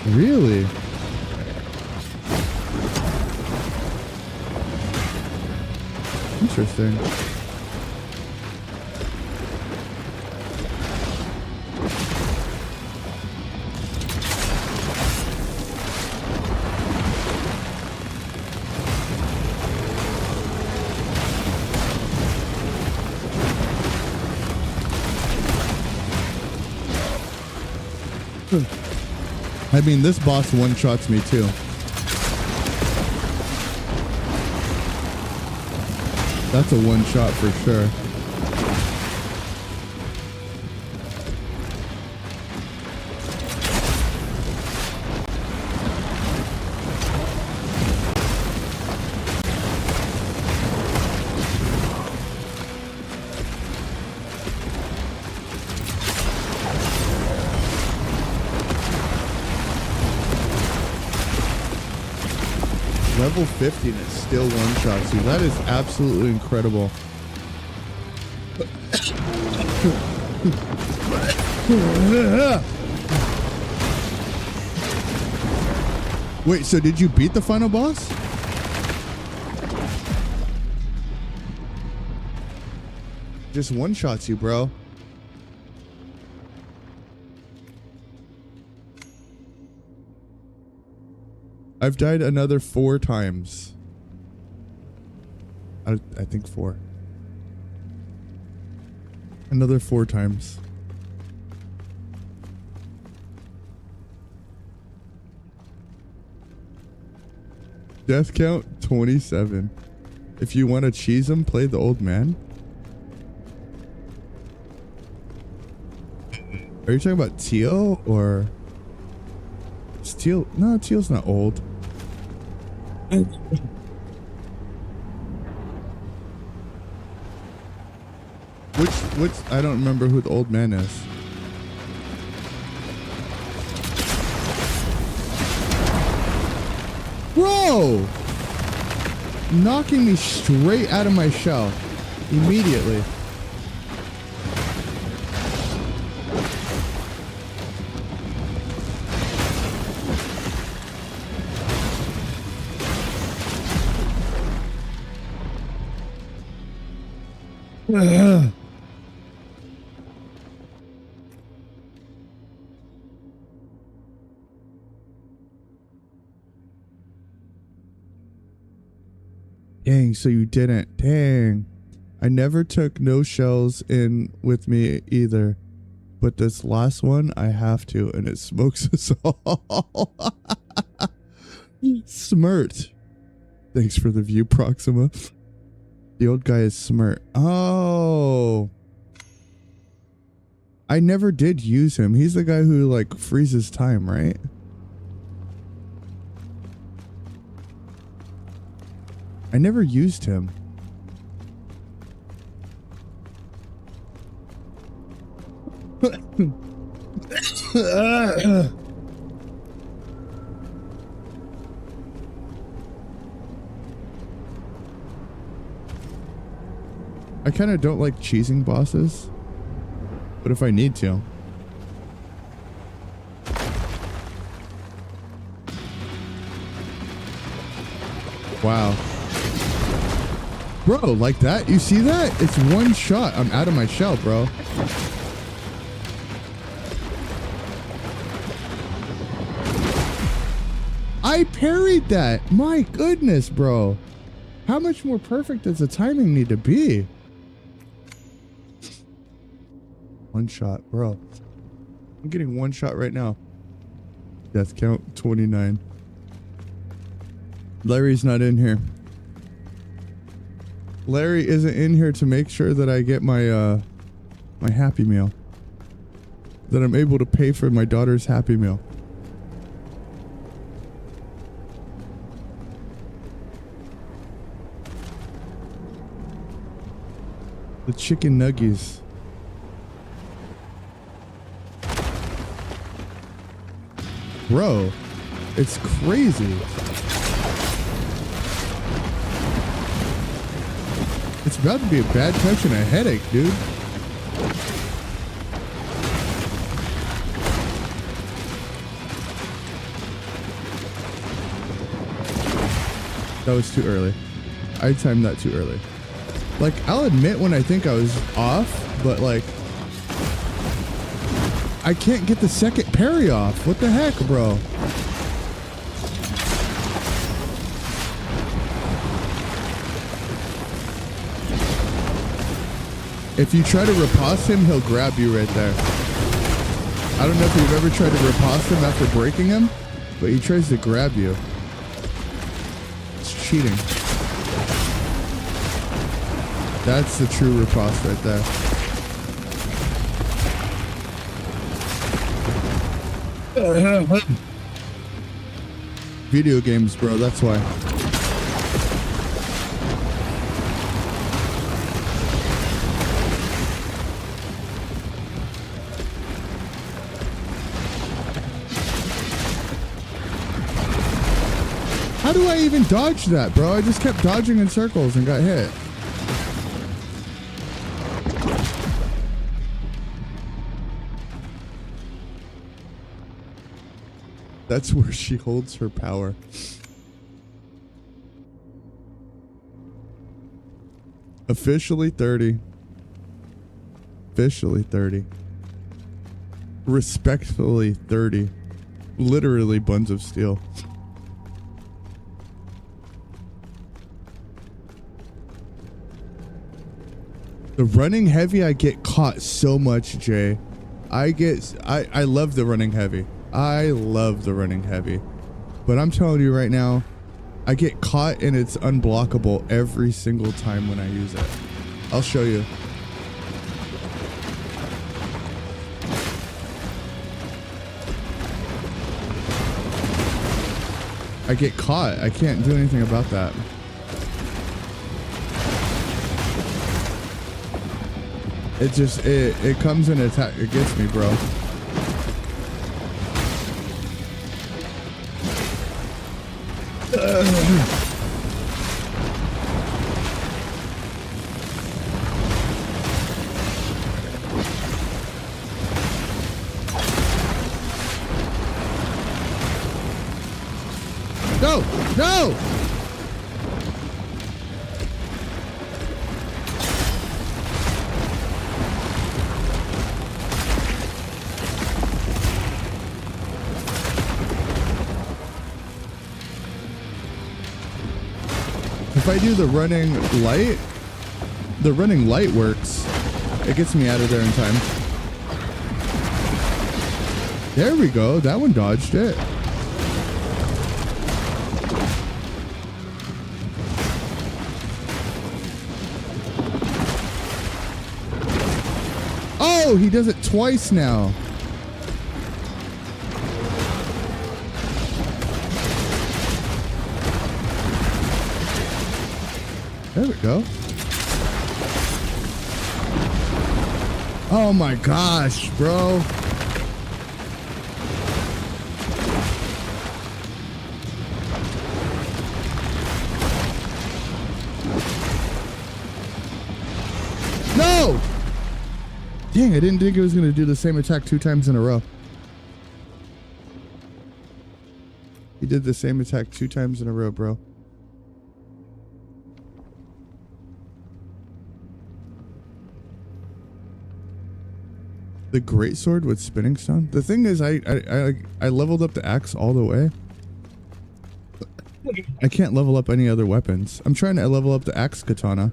Really? Interesting. I mean, this boss one-shots me too. That's a one-shot for sure. Level 50 and it still one-shots you. That is absolutely incredible. Wait, so did you beat the final boss? Just one-shots you, bro. I've died another 4 times. I think 4. Another 4 times. Death count 27. If you want to cheese him, play the old man. Are you talking about Teal or... Teal? No, Teal's not old. Which I don't remember who the old man is. Bro! Knocking me straight out of my shell immediately. Ugh. Dang, so you didn't. Dang. I never took no shells in with me either. But this last one, I have to, and it smokes us all. Smirt. Thanks for the view, Proxima. The old guy is Smirt. Oh. I never did use him. He's the guy who, like, freezes time, right? I never used him. I kind of don't like cheesing bosses, but if I need to. Wow. Bro, like that? You see that? It's one shot. I'm out of my shell, bro. I parried that. My goodness, bro. How much more perfect does the timing need to be? One shot, bro. I'm getting one shot right now. Death count 29. Larry's not in here. Larry isn't in here to make sure that I get my my Happy Meal. That I'm able to pay for my daughter's Happy Meal. The chicken nuggies. Bro, it's crazy. It's about to be a bad touch and a headache, dude. That was too early. I timed that too early. Like, I'll admit when I think I was off, but like, I can't get the second parry off. What the heck, bro? If you try to riposte him, he'll grab you right there. I don't know if you've ever tried to riposte him after breaking him, but he tries to grab you. It's cheating. That's the true riposte right there. Video games, bro, that's why. How do I even dodge that, bro? I just kept dodging in circles and got hit. That's where she holds her power. Officially 30. Officially 30. Respectfully 30. Literally buns of steel. The running heavy, I get caught so much, Jay. I love the running heavy. I love the running heavy. But I'm telling you right now, I get caught and it's unblockable every single time when I use it. I'll show you. I get caught. I can't do anything about that. It just, it comes in attack. It gets me, bro. No! No! If I do the running light works. It gets me out of there in time. There we go. That one dodged it. Oh, he does it twice now. There we go. Oh my gosh, bro. No! Dang, I didn't think it was going to do the same attack 2 times in a row. He did the same attack 2 times in a row, bro. The greatsword with spinning stone. The thing is, I leveled up the axe all the way. I can't level up any other weapons. I'm trying to level up the axe katana.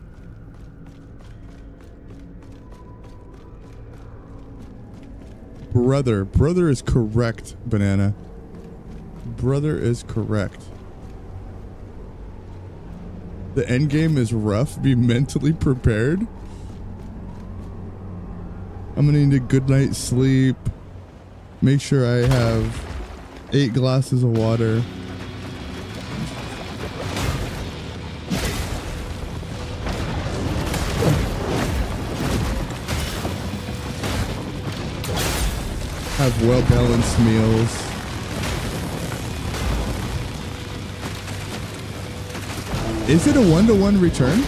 Brother is correct, Banana. Brother is correct. The end game is rough. Be mentally prepared. I'm gonna need a good night's sleep. Make sure I have 8 glasses of water. Have well-balanced meals. Is it a 1-to-1 return?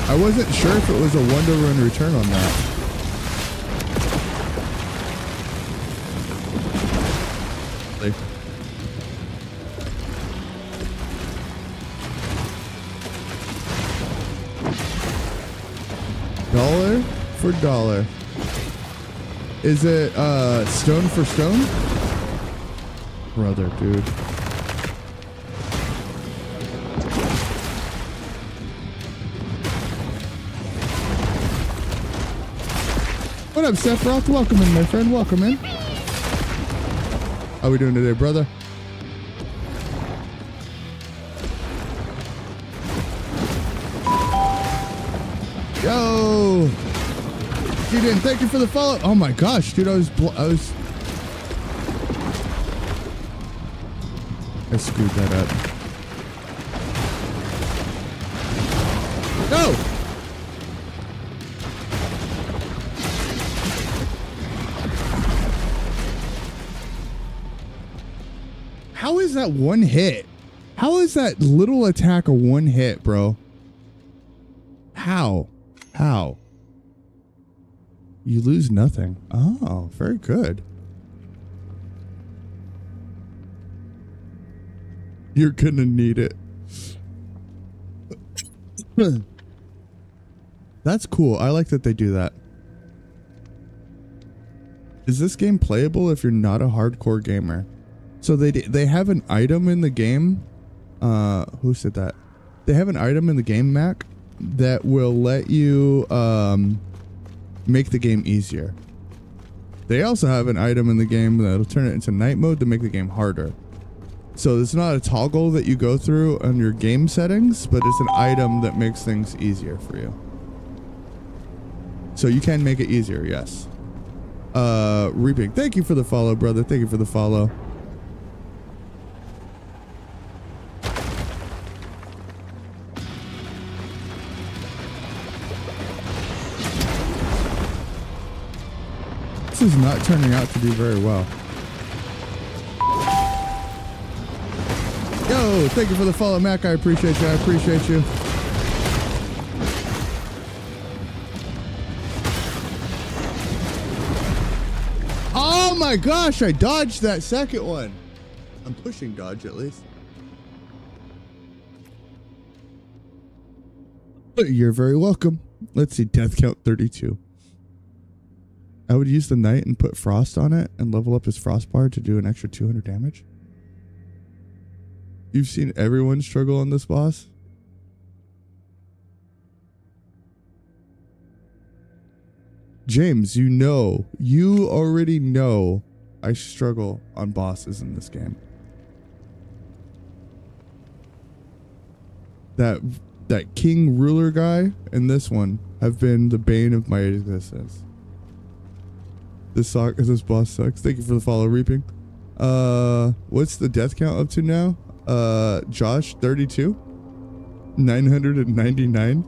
I wasn't sure if it was a 1-to-1 return on that. Like, dollar for dollar. Is it stone for stone? Brother, dude. What up, Sephiroth? Welcome in, my friend. Welcome in. How we doing today, brother? Yo! Gideon, thank you for the follow. Oh my gosh, dude, I screwed that up. No! How is that one hit? How is that little attack a one hit, bro? How? How? You lose nothing. Oh, very good. You're gonna need it. That's cool. I like that they do that. Is this game playable if you're not a hardcore gamer? So they have an item in the game. Who said that? They have an item in the game, Mac, that will let you make the game easier. They also have an item in the game that'll turn it into night mode to make the game harder. So it's not a toggle that you go through on your game settings, but it's an item that makes things easier for you. So you can make it easier, yes. Reaping, thank you for the follow, brother. Thank you for the follow. This is not turning out to do very well. Yo, thank you for the follow, Mac. I appreciate you. I appreciate you. Oh my gosh, I dodged that second one. I'm pushing dodge at least. You're very welcome. Let's see, death count 32. I would use the knight and put frost on it and level up his frost bar to do an extra 200 damage. You've seen everyone struggle on this boss. James, you already know I struggle on bosses in this game. That king ruler guy and this one have been the bane of my existence. This boss sucks. Thank you for the follow, Reaping. What's the death count up to now? Josh, 32. 999.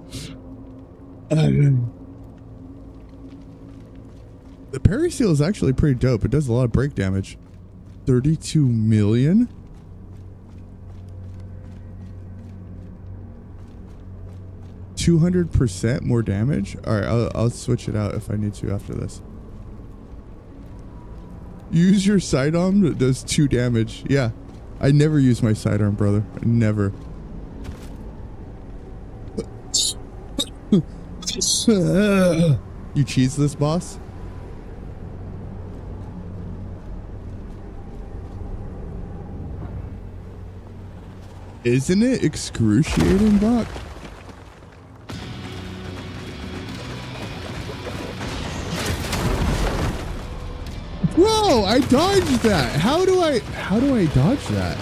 The parry seal is actually pretty dope. It does a lot of break damage. 32 million? %200 more damage? Alright, I'll switch it out if I need to after this. Use your sidearm that does 2 damage. Yeah. I never use my sidearm, brother. Never. You cheese this boss? Isn't it excruciating, Bach? Whoa! No, I dodged that. How do I dodge that?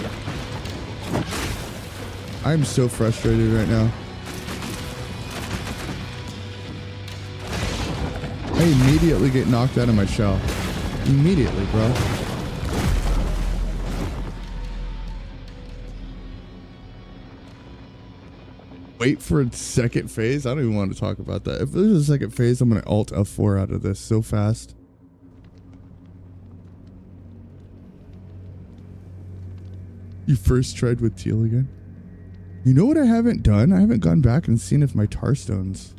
I'm so frustrated right now. I immediately get knocked out of my shell. Immediately, bro. Wait for a second phase? I don't even want to talk about that. If there's a second phase, I'm going to Alt F4 out of this so fast. You first tried with teal again? You know what I haven't done? I haven't gone back and seen if my tar stones.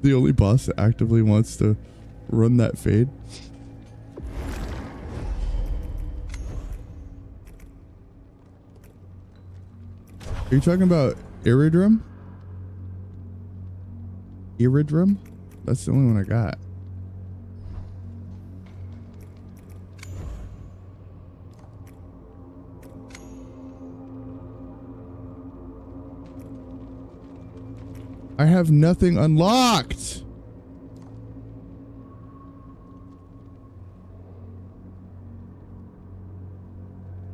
The only boss that actively wants to run that fade. Are you talking about Iridrum? Iridrum? That's the only one I got. I have nothing unlocked.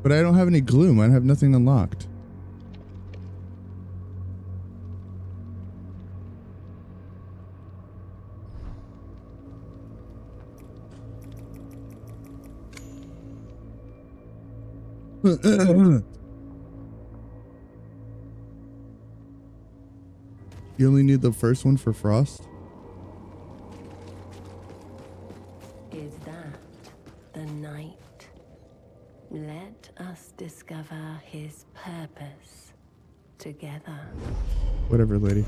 But I don't have any gloom. I have nothing unlocked. You only need the first one for Frost? Is that the night? Let us discover his purpose together. Whatever, lady.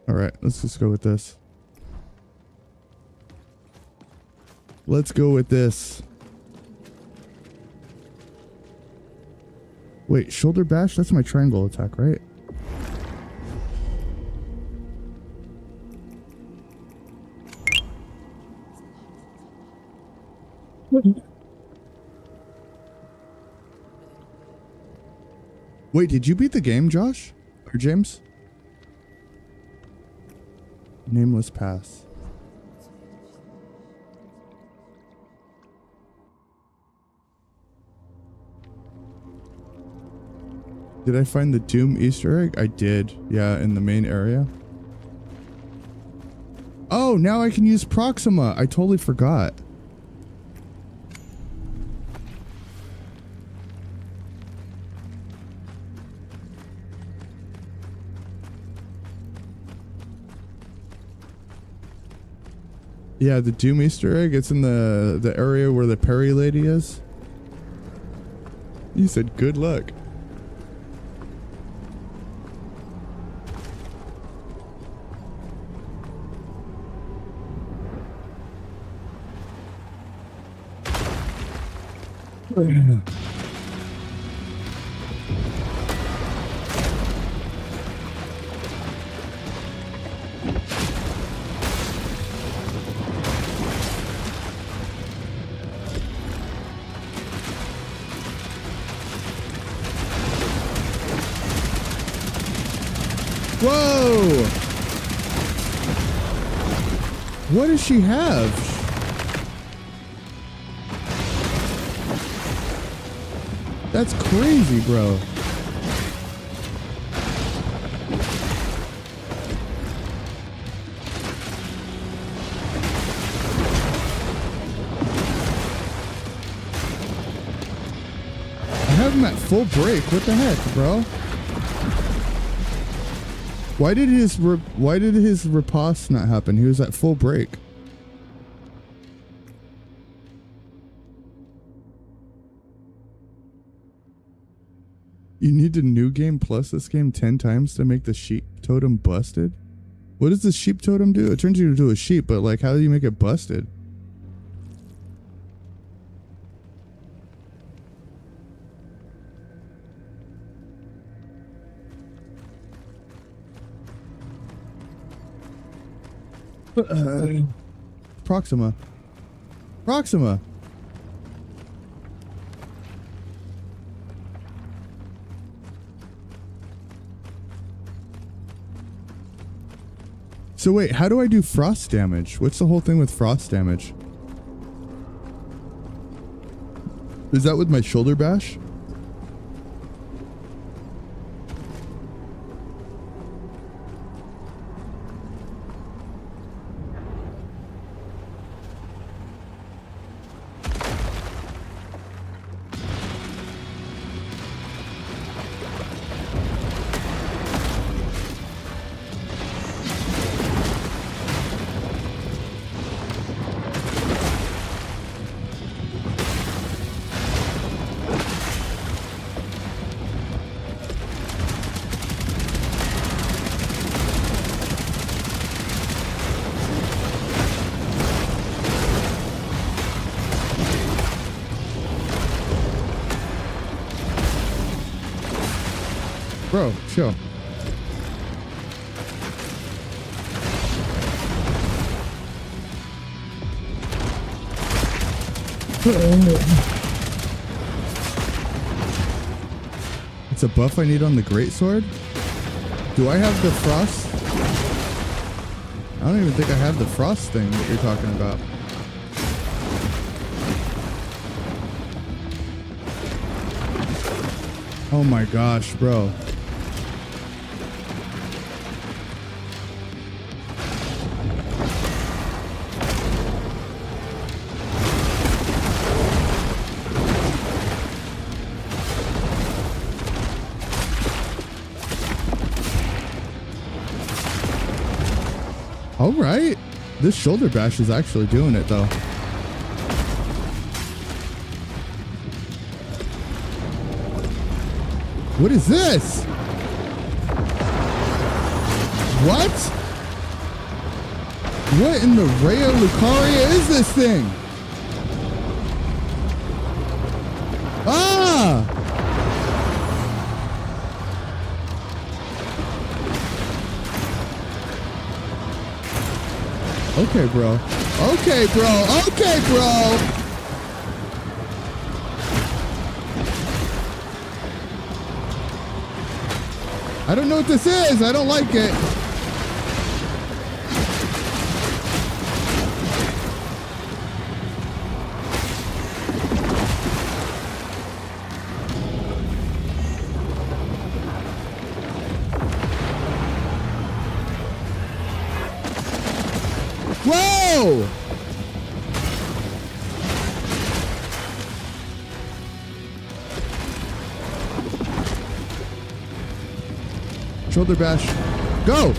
All right, let's just go with this. Let's go with this. Wait, shoulder bash? That's my triangle attack, right? Wait, did you beat the game, Josh? Or James? Nameless pass. Did I find the Doom Easter egg? I did. Yeah, in the main area. Oh, now I can use Proxima. I totally forgot. Yeah, the Doom Easter egg, it's in the area where the Perry lady is. You said good luck. Whoa! What does she have? That's crazy, bro. full break. What the heck, bro? Why did his riposte not happen? He was at full break. You need to new game plus this game 10 times to make the sheep totem busted? What does the sheep totem do? It turns you into a sheep, but like, how do you make it busted? Proxima. Proxima. So wait, how do I do frost damage? What's the whole thing with frost damage? Is that with my shoulder bash? Bro, chill. It's a buff I need on the greatsword? Do I have the frost? I don't even think I have the frost thing that you're talking about. Oh my gosh, bro. All right. This shoulder bash is actually doing it though. What is this? What? What in the Raya Lucaria is this thing? Ah! Okay, bro. Okay, bro. Okay, bro. I don't know what this is. I don't like it. Whoa! Shoulder bash. Go!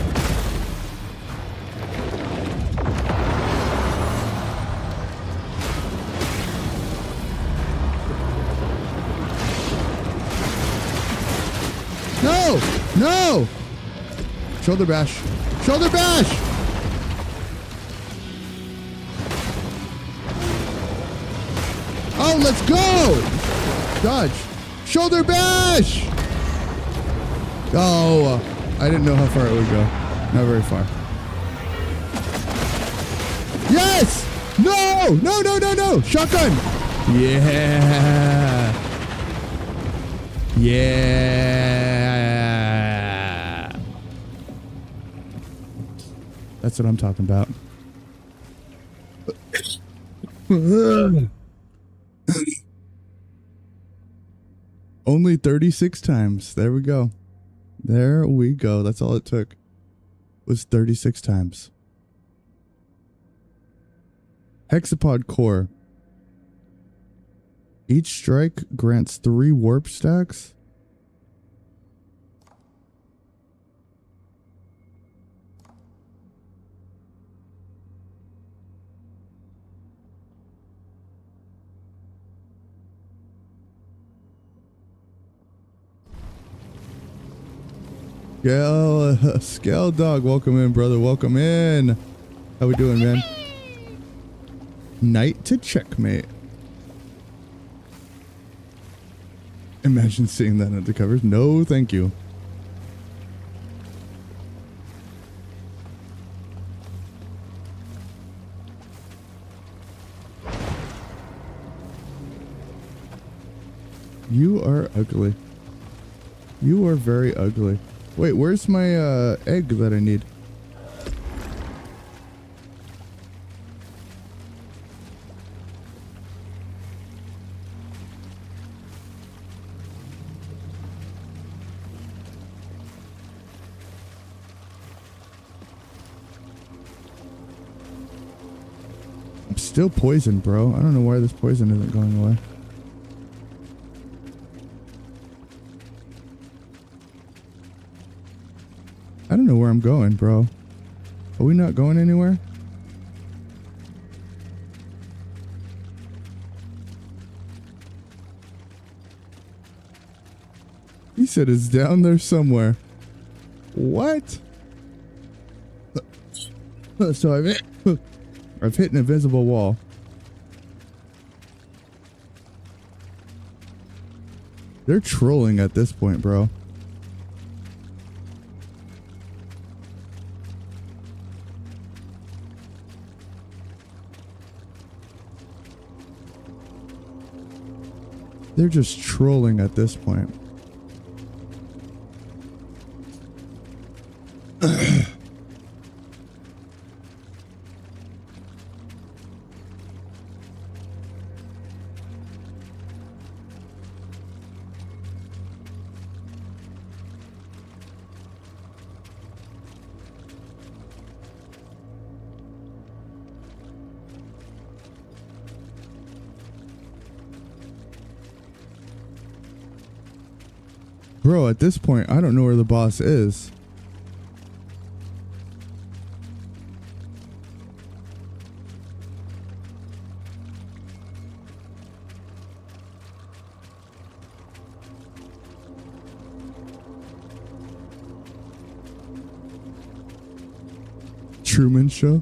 No! No! Shoulder bash. Shoulder bash! Oh, let's go! Dodge. Shoulder bash! Oh, I didn't know how far it would go. Not very far. Yes! No! No, no, no, no! Shotgun! Yeah! Yeah! That's what I'm talking about. Only 36 times. There we go. There we go. That's all it took. Was 36 times. Hexapod core. Each strike grants 3 warp stacks. Scale dog, welcome in, brother. Welcome in. How we doing, man? Knight to checkmate. Imagine seeing that at the covers. No, thank you. You are ugly. You are very ugly. Wait, where's my egg that I need? I'm still poisoned, bro. I don't know why this poison isn't going away. I don't know where I'm going, bro. Are we not going anywhere? He said it's down there somewhere. What? So I've hit an invisible wall. They're trolling at this point, bro. They're just trolling at this point. Bro, at this point, I don't know where the boss is. Truman Show?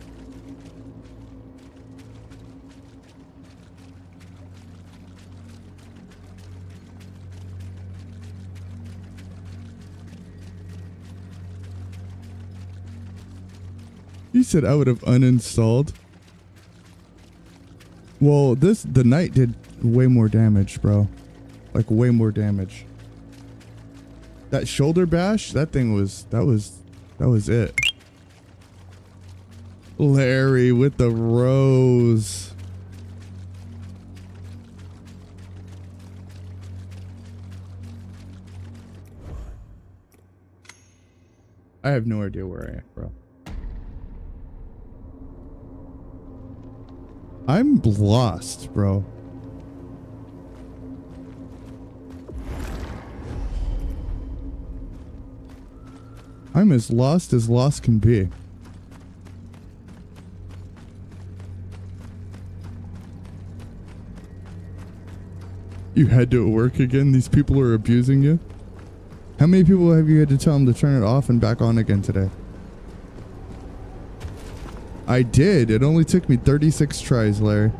You said I would have uninstalled. Well, the knight did way more damage, bro. Like way more damage. That shoulder bash, that was it. Larry with the rose. I have no idea where I am, bro. I'm lost, bro. I'm as lost can be. You had to work again? These people are abusing you? How many people have you had to tell them to turn it off and back on again today? I did. It only took me 36 tries, Larry.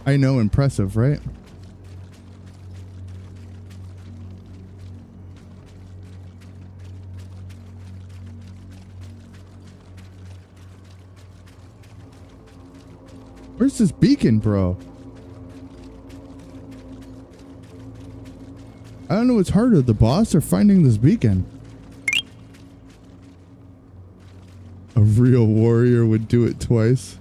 I know, impressive, right? Where's this beacon, bro? I don't know what's harder, the boss or finding this beacon. A real warrior would do it twice.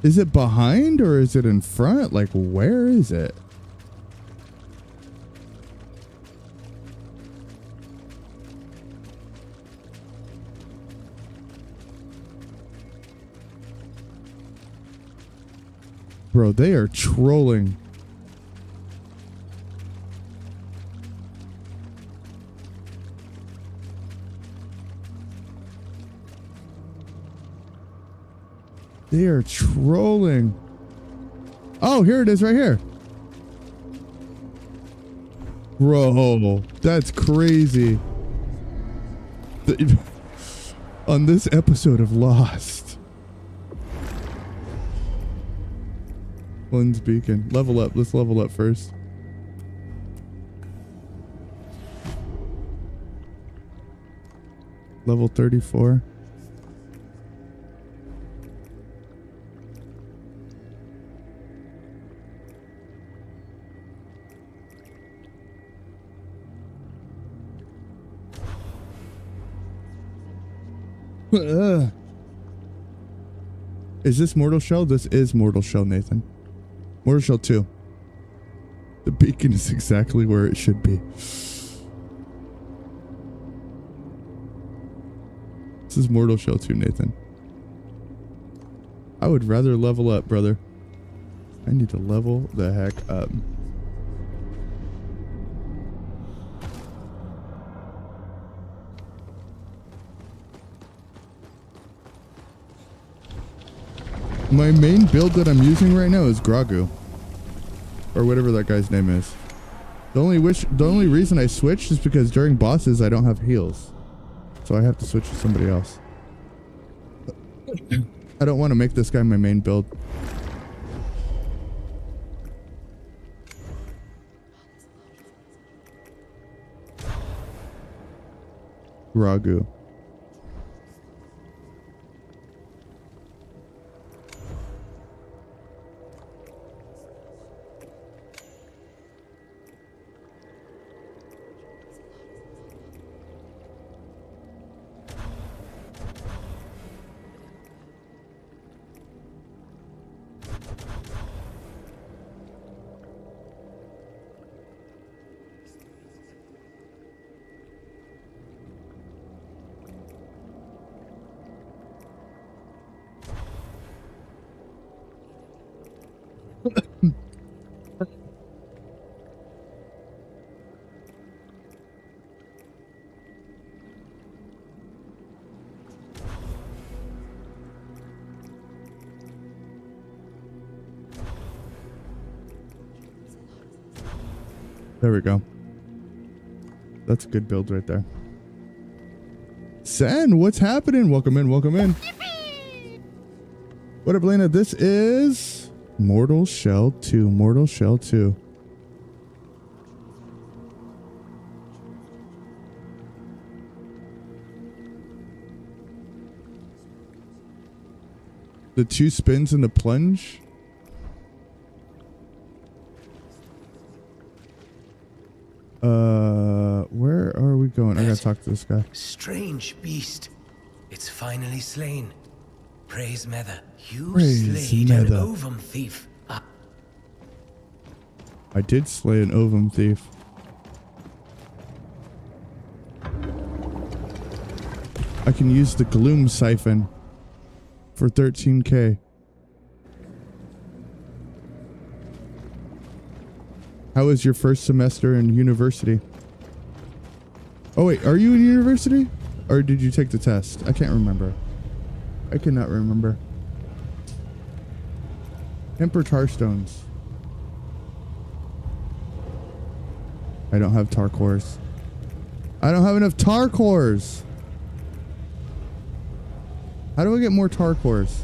Is it behind or is it in front? Like, where is it? Bro, they are trolling. They are trolling. Oh, here it is right here. Bro, that's crazy. On this episode of Lost. Lynn's Beacon. Level up. Let's level up first. Level 34. Is this Mortal Shell? This is Mortal Shell, Nathan. Mortal Shell 2. The beacon is exactly where it should be. This is Mortal Shell 2, Nathan. I would rather level up, brother. I need to level the heck up. My main build that I'm using right now is Gragu. Or whatever that guy's name is. The only reason I switched is because during bosses I don't have heals. So I have to switch to somebody else. I don't want to make this guy my main build. Gragu. There we go. That's a good build right there. Sen, what's happening? Welcome in, welcome in. What up, Lena? This is Mortal Shell 2. Mortal Shell 2. The 2 spins and the plunge. Where are we going? I gotta talk to this guy. Strange beast. It's finally slain. Praise Nether. You Praise slayed an Nether. ovum thief. I did slay an ovum thief. I can use the gloom siphon for 13k. How was your first semester in university? Oh wait, are you in university? Or did you take the test? I can't remember. I cannot remember. Emperor tar stones. I don't have tar cores. I don't have enough tar cores. How do I get more tar cores?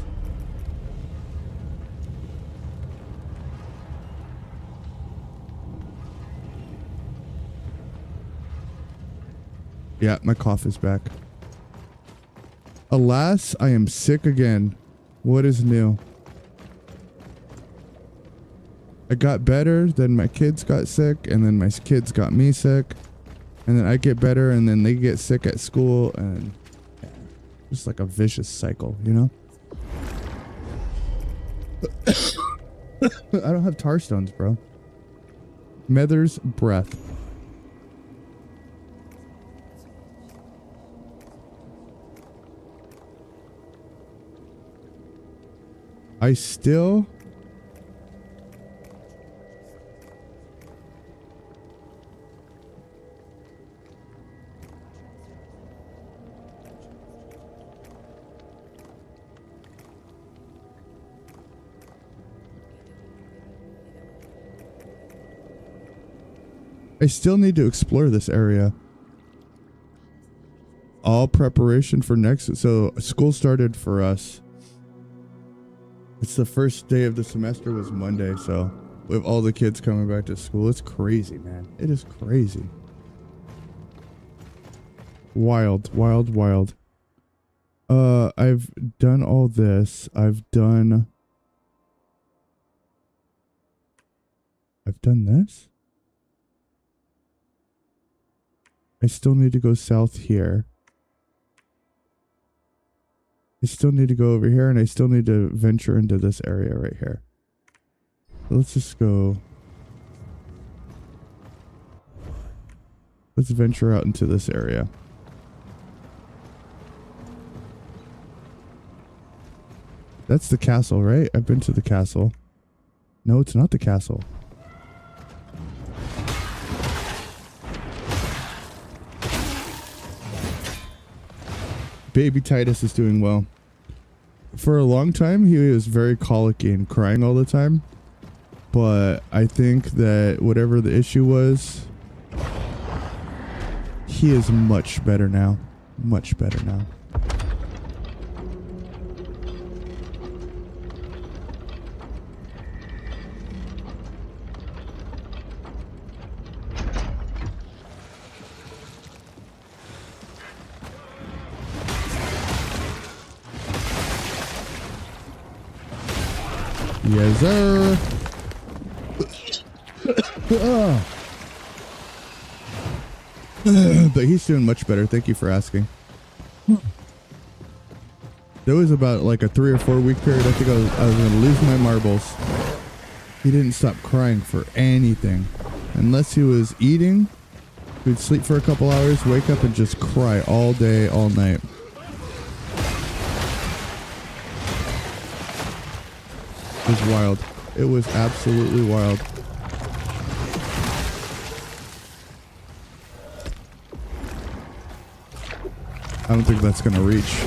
Yeah, my cough is back. Alas, I am sick again. What is new? I got better, then my kids got sick, and then my kids got me sick. And then I get better, and then they get sick at school, and just like a vicious cycle, you know? I don't have tar stones, bro. Mether's breath. I still I still need to explore this area. All preparation for next. So school started for us. It's the first day of the semester was Monday. So with all the kids coming back to school, it's crazy, man. It is crazy. Wild, wild, wild. I've done all this. I've done this. I still need to go south here. I still need to go over here, and I still need to venture into this area right here. So let's just go. Let's venture out into this area. That's the castle, right? I've been to the castle. No, it's not the castle. Baby Titus is doing well. For a long time, he was very colicky and crying all the time. But I think that whatever the issue was, he is much better now. Much better now. Yes, sir. But he's doing much better. Thank you for asking. There was about like a 3 or 4 week period. I think I was going to lose my marbles. He didn't stop crying for anything. Unless he was eating, he'd sleep for a couple hours, wake up and just cry all day, all night. It was wild. It was absolutely wild. I don't think that's gonna reach.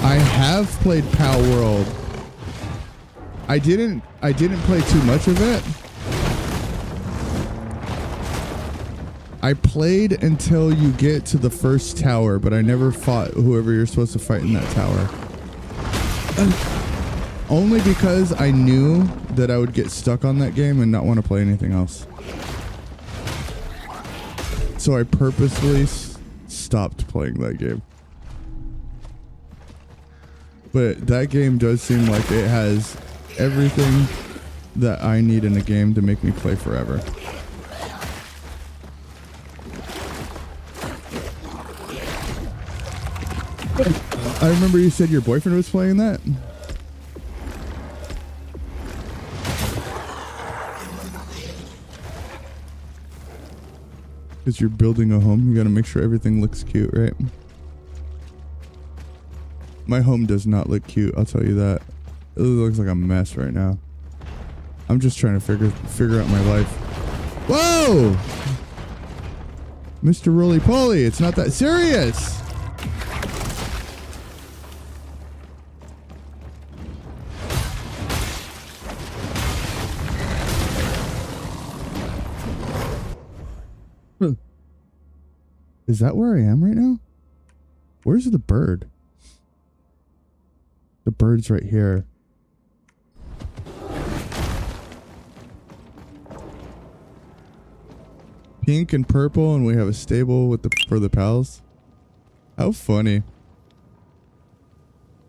I have played Pal World. I didn't play too much of it. I played until you get to the first tower, but I never fought whoever you're supposed to fight in that tower. Only because I knew that I would get stuck on that game and not want to play anything else. So I purposefully stopped playing that game. But that game does seem like it has everything that I need in a game to make me play forever. I remember you said your boyfriend was playing that. Because you're building a home, you gotta make sure everything looks cute, right? My home does not look cute, I'll tell you that. It looks like a mess right now. I'm just trying to figure out my life. Whoa! Mr. Roly-Poly, it's not that serious! Is that where I am right now? Where's the bird? The bird's right here. Pink and purple, and we have a stable with for the pals. How funny.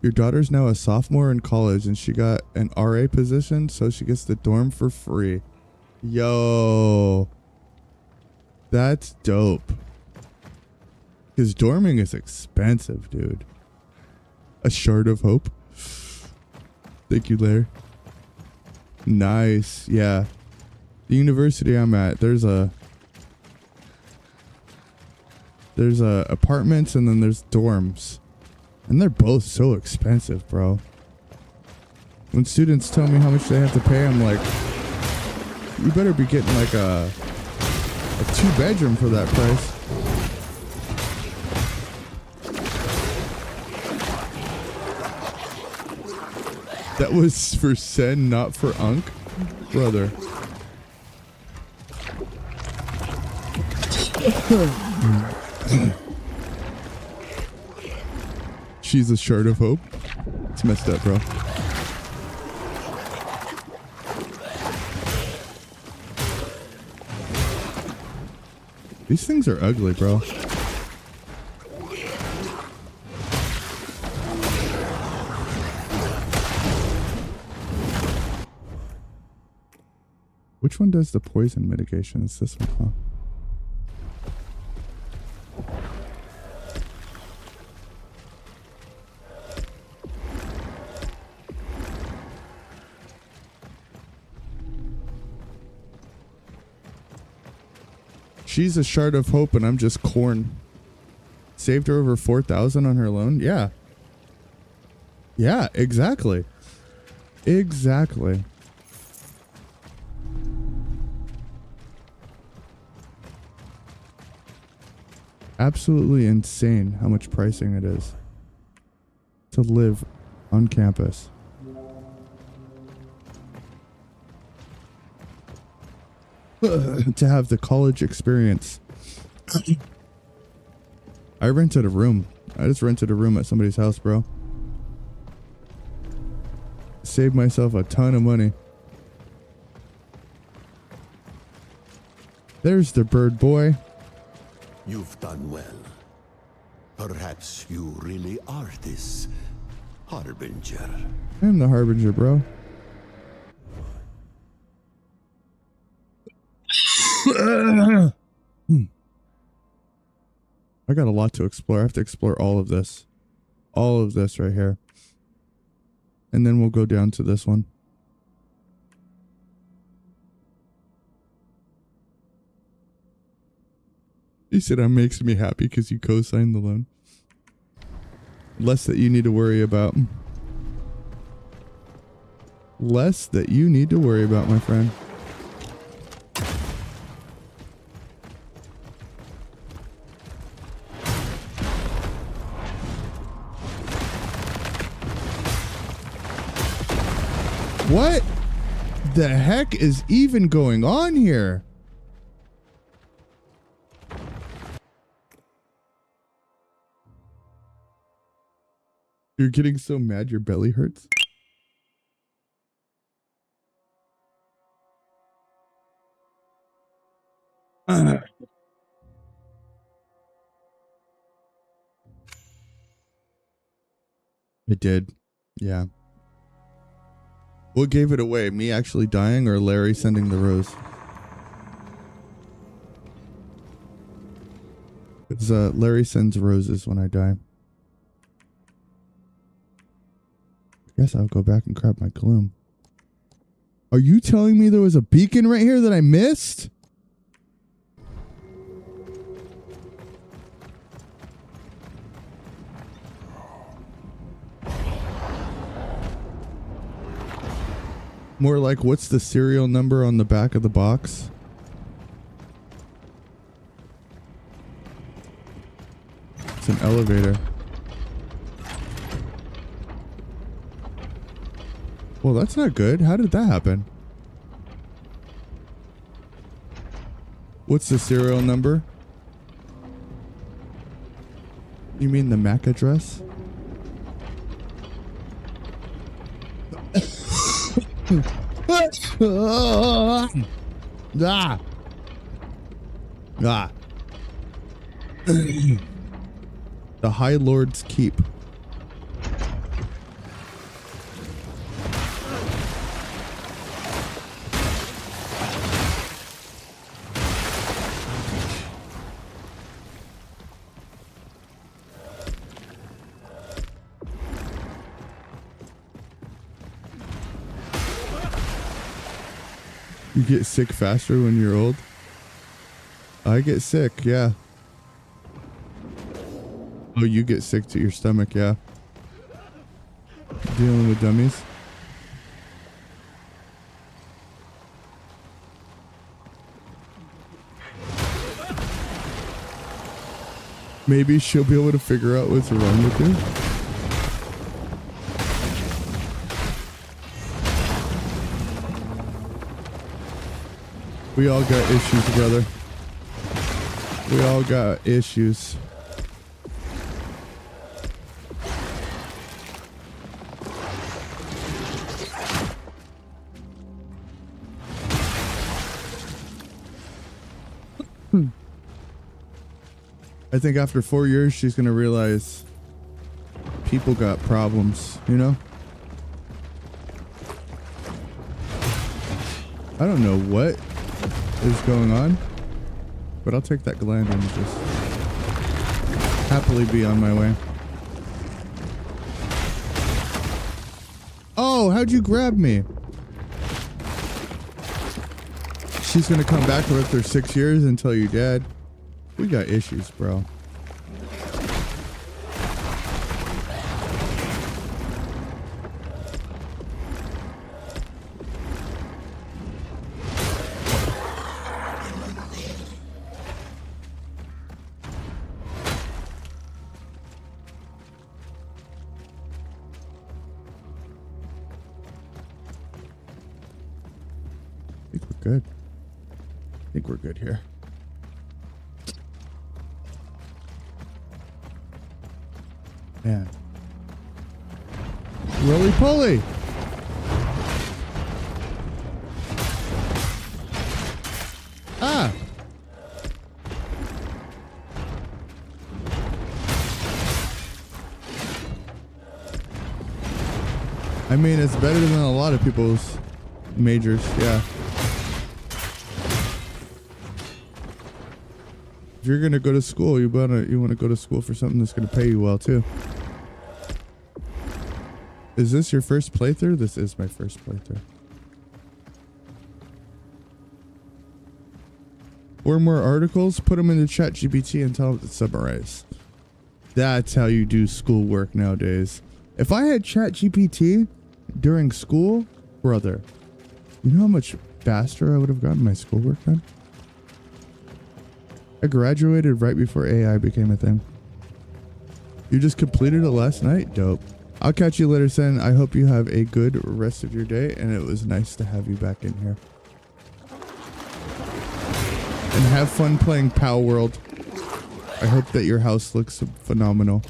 Your daughter's now a sophomore in college and she got an RA position, so she gets the dorm for free. Yo. That's dope. Because dorming is expensive, dude. A shard of hope. Thank you, Larry. Nice. Yeah. The university I'm at, there's apartments and then there's dorms. And they're both so expensive, bro. When students tell me how much they have to pay, I'm like, you better be getting like a 2-bedroom for that price. That was for Sen, not for Unk? Brother. She's a shard of hope. It's messed up, bro. These things are ugly, bro. Which one does the poison mitigation? It's this one, huh? She's a shard of hope and I'm just corn. Saved her over 4,000 on her loan? Yeah. Yeah, exactly. Exactly. Absolutely insane how much pricing it is to live on campus. To have the college experience. I rented a room. I just rented a room at somebody's house, bro. Saved myself a ton of money. There's the bird boy. You've done well. Perhaps you really are this harbinger. I am the harbinger, bro. I got a lot to explore. I have to explore all of this. All of this right here. And then we'll go down to this one. He said that makes me happy because you co-signed the loan. Less that you need to worry about. Less that you need to worry about, my friend. What the heck is even going on here? You're getting so mad your belly hurts? It did. Yeah. What gave it away? Me actually dying or Larry sending the rose? Because Larry sends roses when I die. I guess I'll go back and grab my gloom. Are you telling me there was a beacon right here that I missed? More like, what's the serial number on the back of the box? It's an elevator. Well, that's not good. How did that happen? What's the serial number? You mean the MAC address? Ah. Ah. The High Lord's Keep. You get sick faster when you're old? I get sick, yeah. Oh, you get sick to your stomach, yeah. Dealing with dummies. Maybe she'll be able to figure out what's wrong with you. We all got issues, brother. We all got issues. I think after 4 years, she's going to realize people got problems, you know? I don't know what is going on, but I'll take that gland and just happily be on my way. Oh, how'd you grab me? She's going to come back after 6 years and tell you, Dad, we got issues, bro. I think we're good. I think we're good here. Man. Roly poly. Ah. I mean, it's better than a lot of people's majors, yeah. If you're gonna go to school, you want to go to school for something that's gonna pay you well too. Is this your first playthrough? This is my first playthrough. 4 more articles. Put them into ChatGPT and tell them to summarize. That's how you do schoolwork nowadays. If I had ChatGPT during school, brother, you know how much faster I would have gotten my schoolwork done? I graduated right before AI became a thing. You just completed it last night? Dope. I'll catch you later, Sen. I hope you have a good rest of your day, and it was nice to have you back in here. And have fun playing Pow World. I hope that your house looks phenomenal.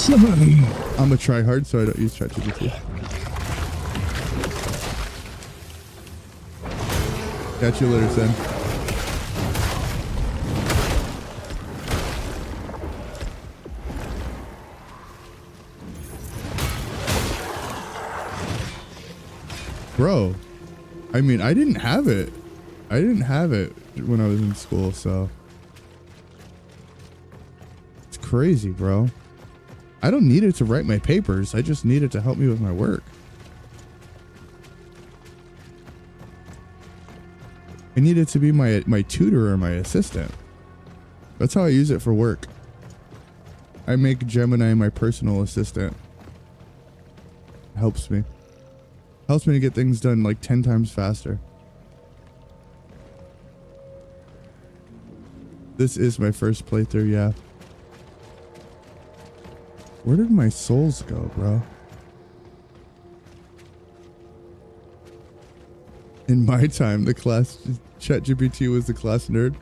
I'm gonna try hard so I don't use ChatGPT. Catch you later, Sen. Bro, I mean, I didn't have it. I didn't have it when I was in school, so. It's crazy, bro. I don't need it to write my papers. I just need it to help me with my work. I need it to be my tutor or my assistant. That's how I use it for work. I make Gemini my personal assistant. Helps me. Helps me to get things done like 10 times faster. This is my first playthrough, yeah. Where did my souls go, bro? In my time, the class ChatGPT was the class nerd.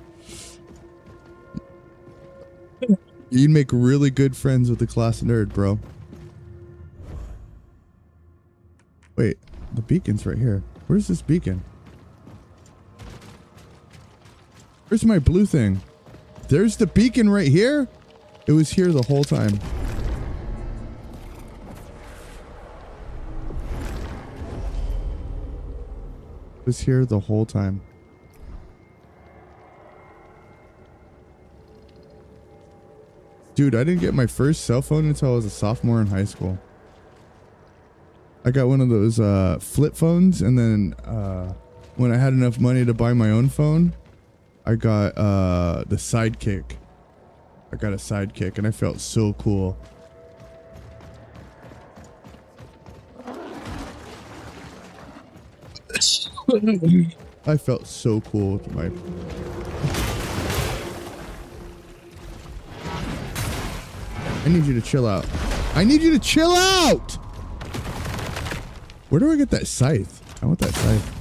You'd make really good friends with the class nerd, bro. Wait, the beacon's right here. Where's this beacon? Where's my blue thing? There's the beacon right here? It was here the whole time. It was here the whole time. Dude, I didn't get my first cell phone until I was a sophomore in high school. I got one of those flip phones, and then when I had enough money to buy my own phone, I got the Sidekick. I got a Sidekick, and I felt so cool. I felt so cool with my... I need you to chill out. I need you to chill out! Where do I get that scythe? I want that scythe.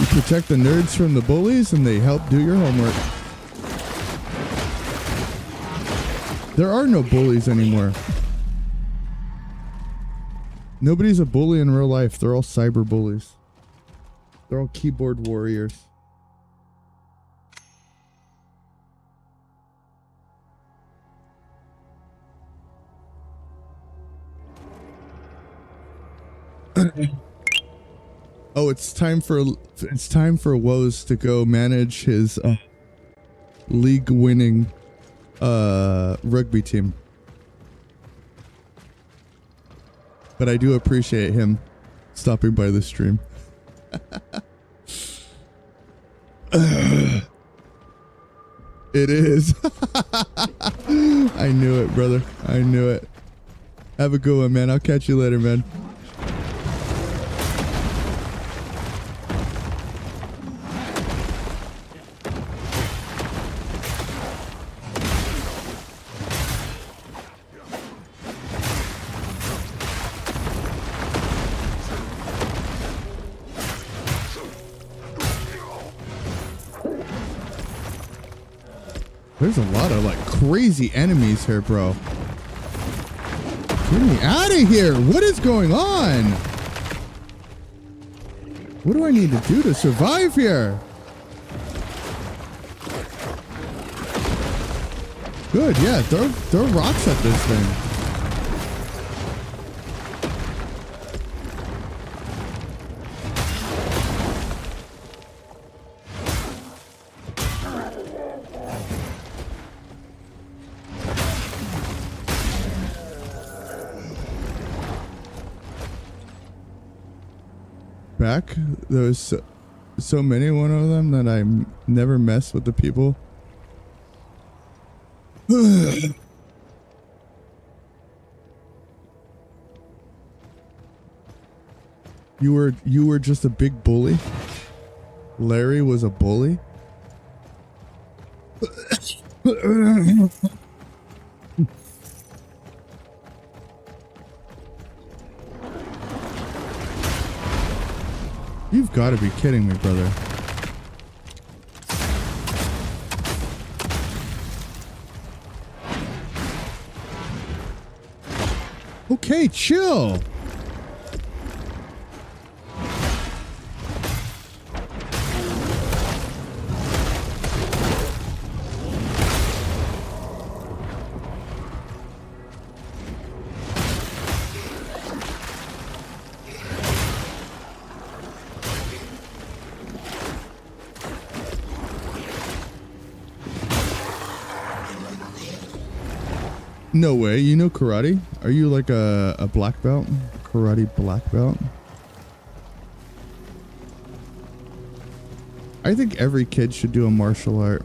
You protect the nerds from the bullies and they help do your homework. There are no bullies anymore. Nobody's a bully in real life. They're all cyber bullies. They're all keyboard warriors. Oh, it's time for Woes to go manage his league-winning rugby team. But I do appreciate him stopping by the stream. It is. I knew it, brother. I knew it. Have a good one, man. I'll catch you later, man. There's a lot of like crazy enemies here, bro. Get me out of here. What is going on? What do I need to do to survive here? Good, yeah. Throw rocks at this thing. Back, there was so many one of them that I never mess with the people. You were just a big bully. Larry was a bully. You've got to be kidding me, brother. Okay, chill. No way. You know karate? Are you like a black belt? Karate black belt? I think every kid should do a martial art.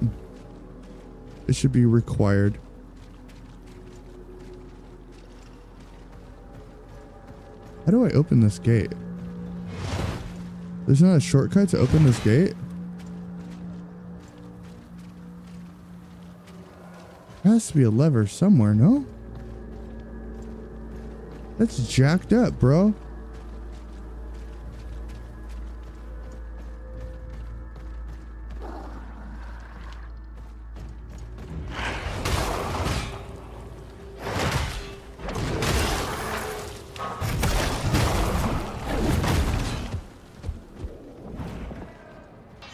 It should be required. How do I open this gate? There's not a shortcut to open this gate? There has to be a lever somewhere, no? That's jacked up, bro.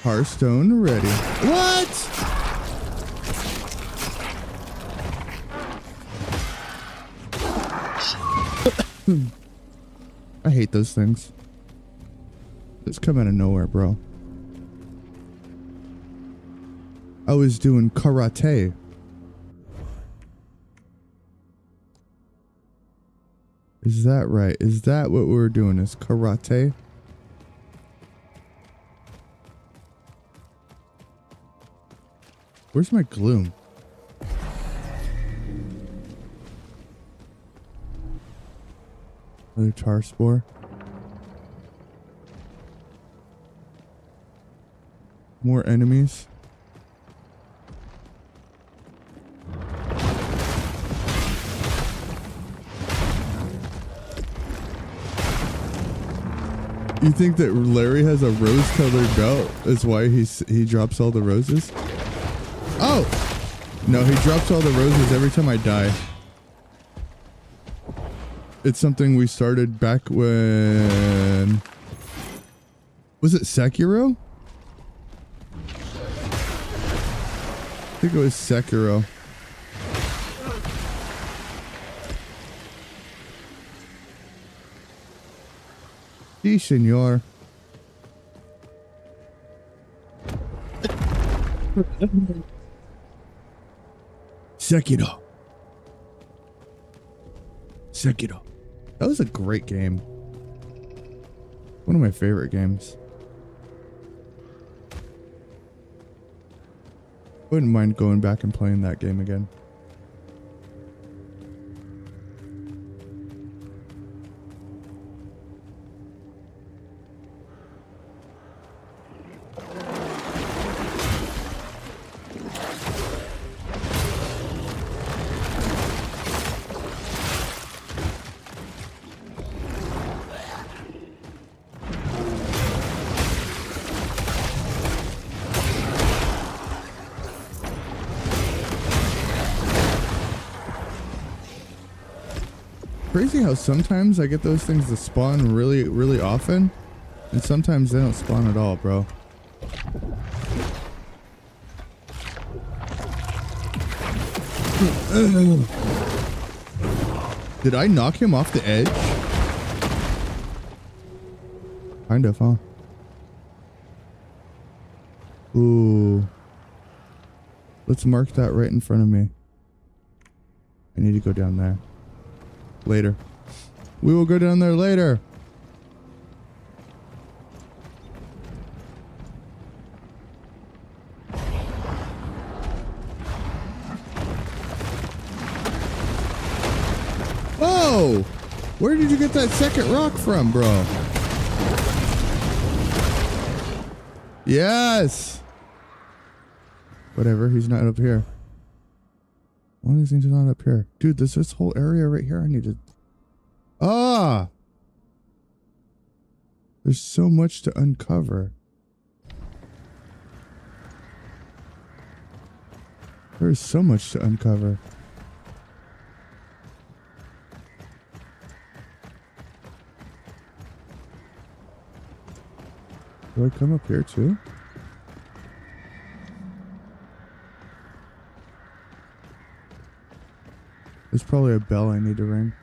Hearthstone ready. What? I hate those things. It's come out of nowhere, bro. I was doing karate. Is that right? Is that what we were doing? Is karate? Where's my gloom? Another tar spore. More enemies. You think that Larry has a rose-colored belt? Is why he drops all the roses? Oh! No, he drops all the roses every time I die. It's something we started back when... Was it Sekiro? I think it was Sekiro. Sí, señor. Sekiro. Sekiro. That was a great game. One of my favorite games. Wouldn't mind going back and playing that game again. Crazy how sometimes I get those things to spawn really often, and sometimes they don't spawn at all, bro. Did I knock him off the edge? Kind of, huh? Ooh. Let's mark that right in front of me. I need to go down there. Later. We will go down there later. Whoa! Where did you get that second rock from, bro? Yes! Whatever, he's not up here. One of these things are not up here. Dude, there's this whole area right here I need to... Ah! There's so much to uncover. There's so much to uncover. Do I come up here too? There's probably a bell I need to ring.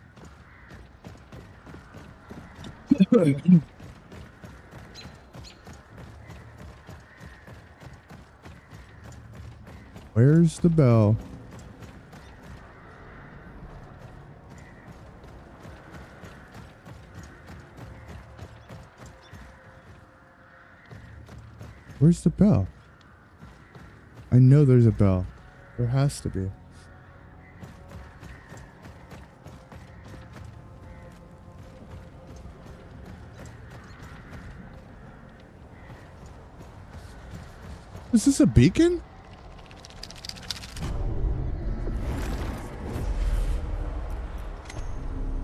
Where's the bell? Where's the bell? I know there's a bell. There has to be. Is this a beacon?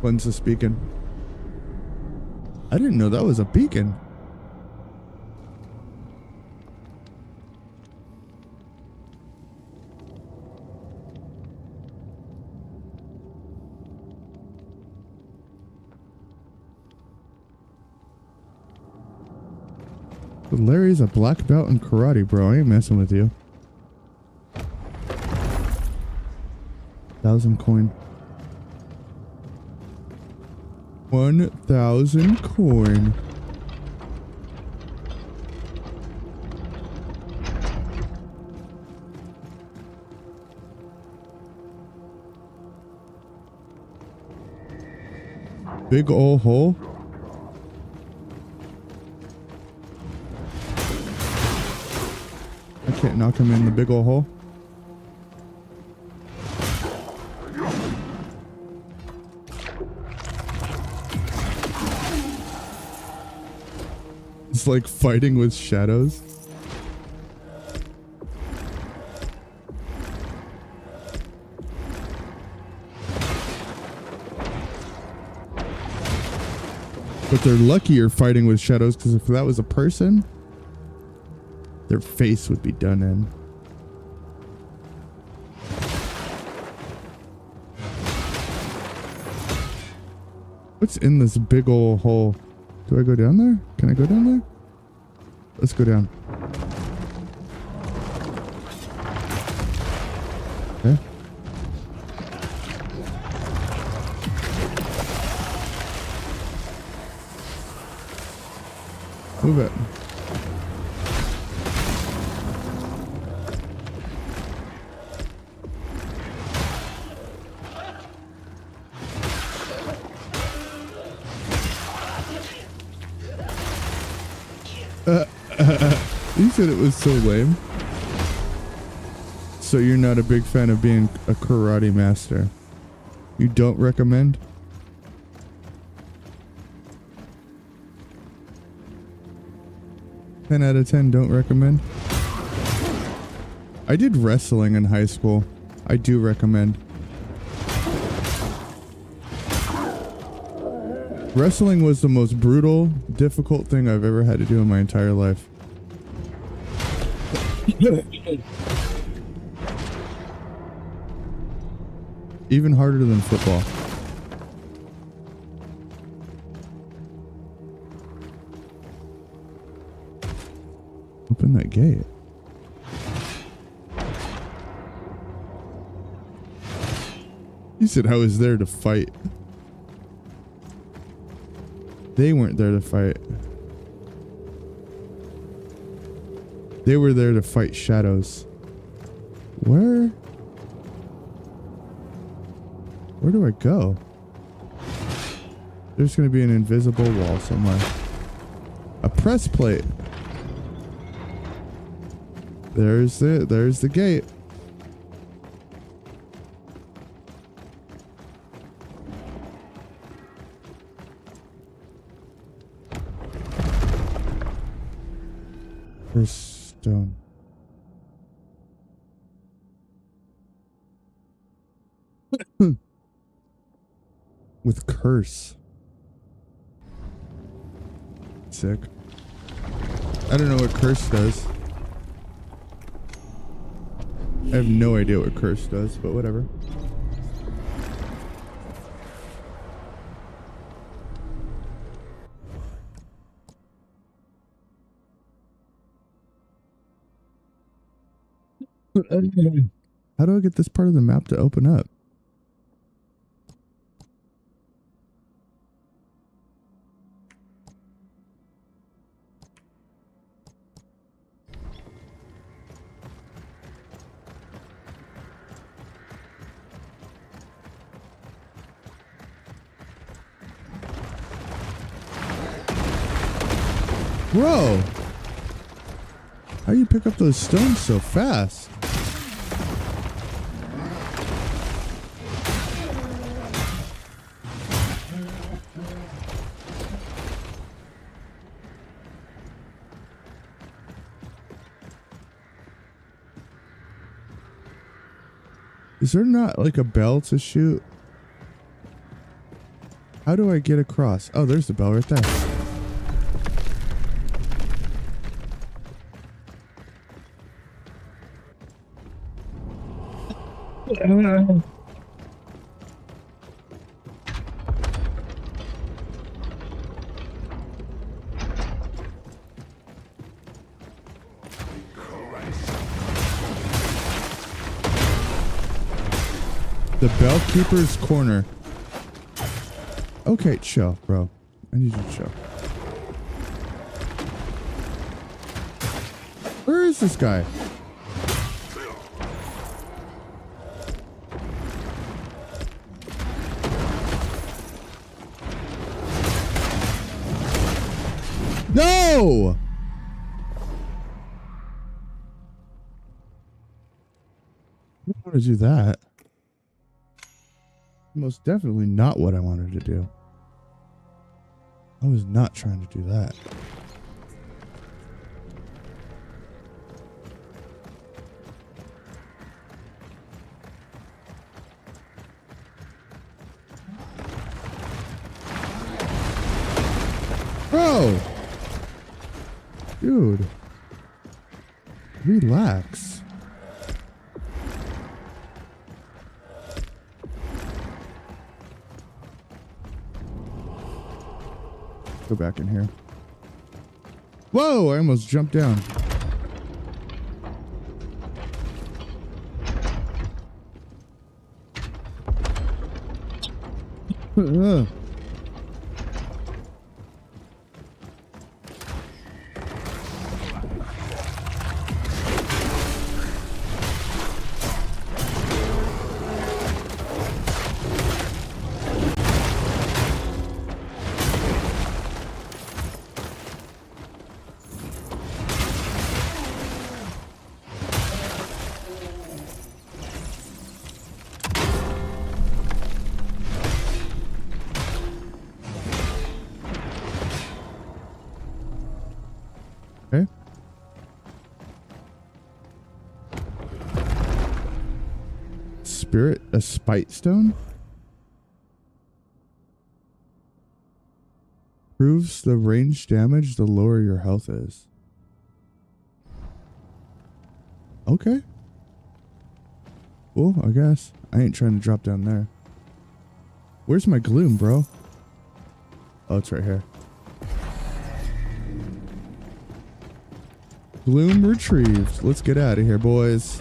When's this beacon? I didn't know that was a beacon. But Larry's a black belt in karate, bro. I ain't messing with you. 1,000 coin. 1,000 coin. Big ol' hole. I can't knock him in the big ol' hole. It's like fighting with shadows. But they're lucky you're fighting with shadows, because if that was a person, their face would be done in. What's in this big old hole? Do I go down there? Can I go down there? Let's go down. Okay. Move it. You said it was so lame. So you're not a big fan of being a karate master. You don't recommend? Ten out of 10 don't recommend. I did wrestling in high school. I do recommend. Wrestling was the most brutal, difficult thing I've ever had to do in my entire life. Even harder than football. Open that gate. He said I was there to fight. They weren't there to fight. They were there to fight shadows. Where do I go? There's going to be an invisible wall somewhere. A press plate. There's the gate. First stone. With curse. Sick. I don't know what curse does. I have no idea what curse does, but whatever. How do I get this part of the map to open up? Bro! How you pick up those stones so fast? Is there not like a bell to shoot? How do I get across? Oh, there's the bell right there. The Bellkeeper's Corner. Okay, chill, bro. I need you to chill. Where is this guy? No! I don't want to do that. Most definitely not what I wanted to do. I was not trying to do that. Bro! Dude. Relax. Go back in here. Whoa! I almost jumped down. Okay. Spirit, a spite stone? Proves the range damage the lower your health is. Okay. Cool, I guess. I ain't trying to drop down there. Where's my gloom, bro? Oh, it's right here. Gloom retrieved. Let's get out of here, boys.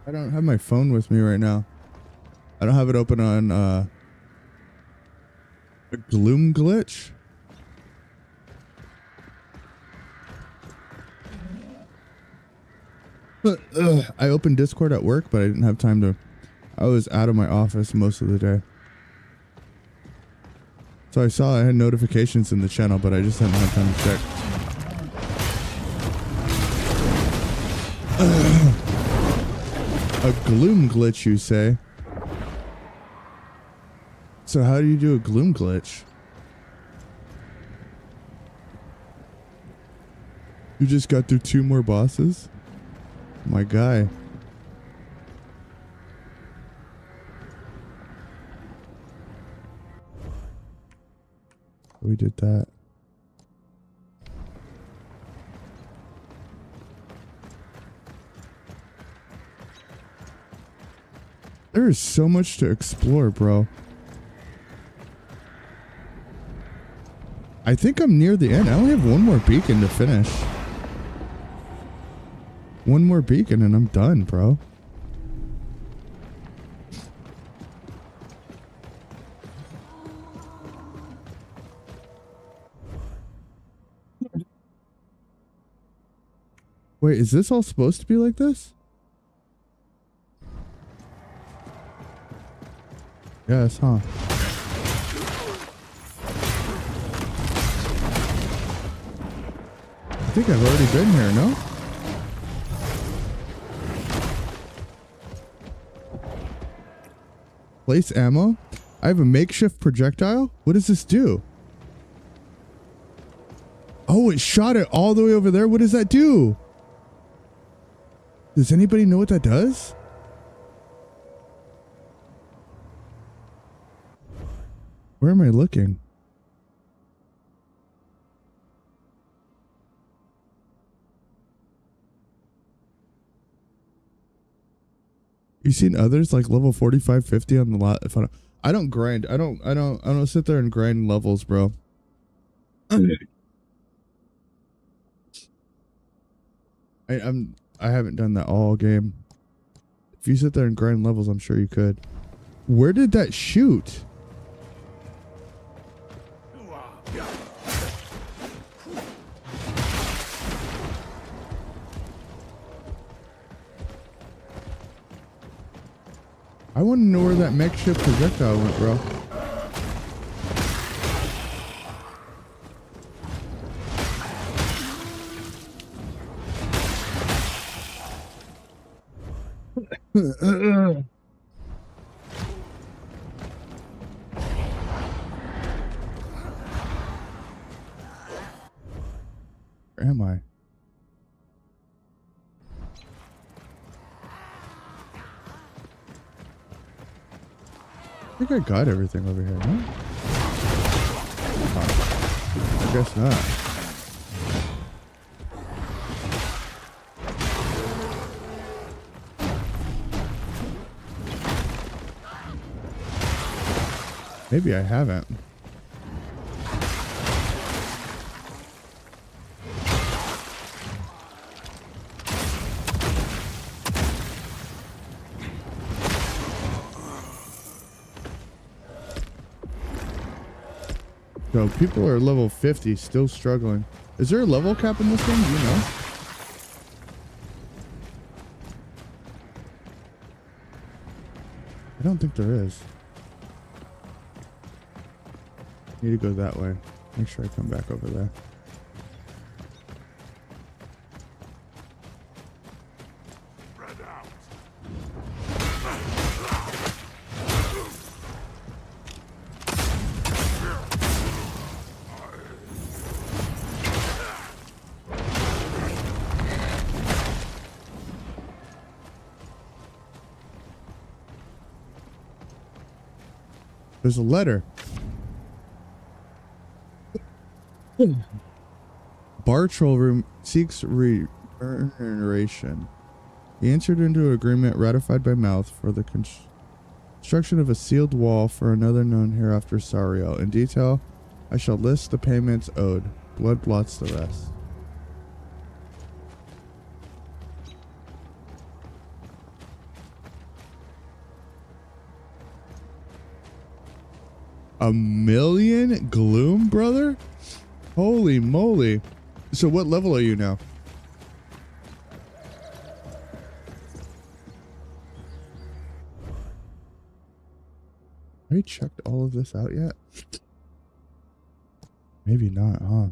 I don't have my phone with me right now. I don't have it open on a gloom glitch. I opened Discord at work, but I didn't have time to. I was out of my office most of the day. So I saw I had notifications in the channel, but I just hadn't had time to check. A gloom glitch, you say? So how do you do a gloom glitch? You just got through 2 more bosses? My guy. We did that. There is so much to explore, bro. I think I'm near the end. I only have 1 more beacon to finish. 1 more beacon and I'm done, bro. Wait, is this all supposed to be like this? Yes, huh? I think I've already been here, no? Place ammo? I have a makeshift projectile? What does this do? Oh, it shot it all the way over there? What does that do? Does anybody know what that does? Where am I looking? You seen others like level 45, 50 on the lot? If I don't grind. I don't sit there and grind levels, bro. I haven't done that all game. If you sit there and grind levels, I'm sure you could. Where did that shoot? I want to know where that makeshift projectile went, bro. Where am I? think I got everything over here, no? Oh, I guess not. Maybe I haven't. So people are level 50 still struggling. Is there a level cap in this game? Do you know? I don't think there is. Need to go that way. Make sure I come back over there. There's a letter. Bar troll room seeks remuneration. He entered into an agreement ratified by mouth for the construction of a sealed wall for another known hereafter Sariel. In detail, I shall list the payments owed. Blood blots the rest. A million gloom, brother? Holy moly. So what level are you now? Have you checked all of this out yet? Maybe not, huh?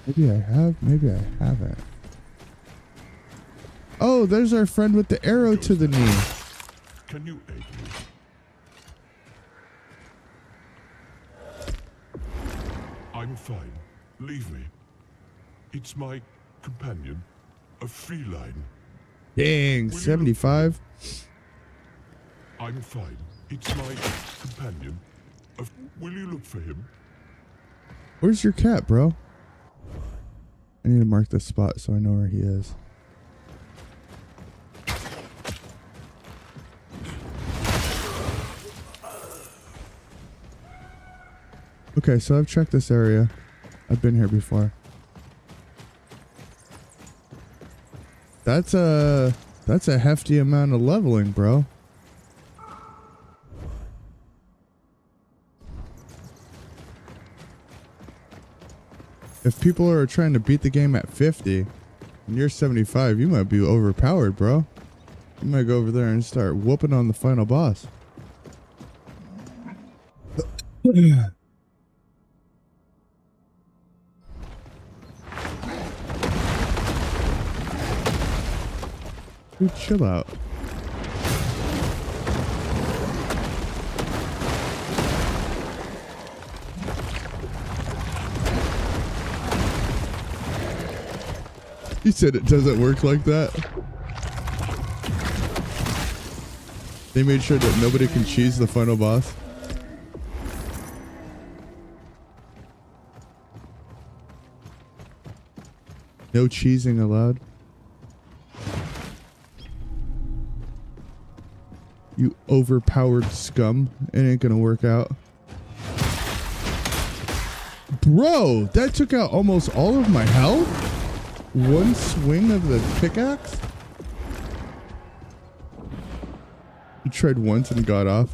Maybe I have, maybe I haven't. Oh, there's our friend with the arrow to the knee. Can you aid me? I'm fine. Leave me. It's my companion, a feline. Dang, 75. I'm fine. It's my companion. Will you look for him? Where's your cat, bro? I need to mark this spot so I know where he is. Okay, so I've checked this area. I've been here before. That's a hefty amount of leveling, bro. If people are trying to beat the game at 50 and you're 75, you might be overpowered, bro. You might go over there and start whooping on the final boss. Dude, chill out. He said it doesn't work like that. They made sure that nobody can cheese the final boss. No cheesing allowed. You overpowered scum. It ain't gonna work out. Bro, that took out almost all of my health? One swing of the pickaxe? You tried once and got off.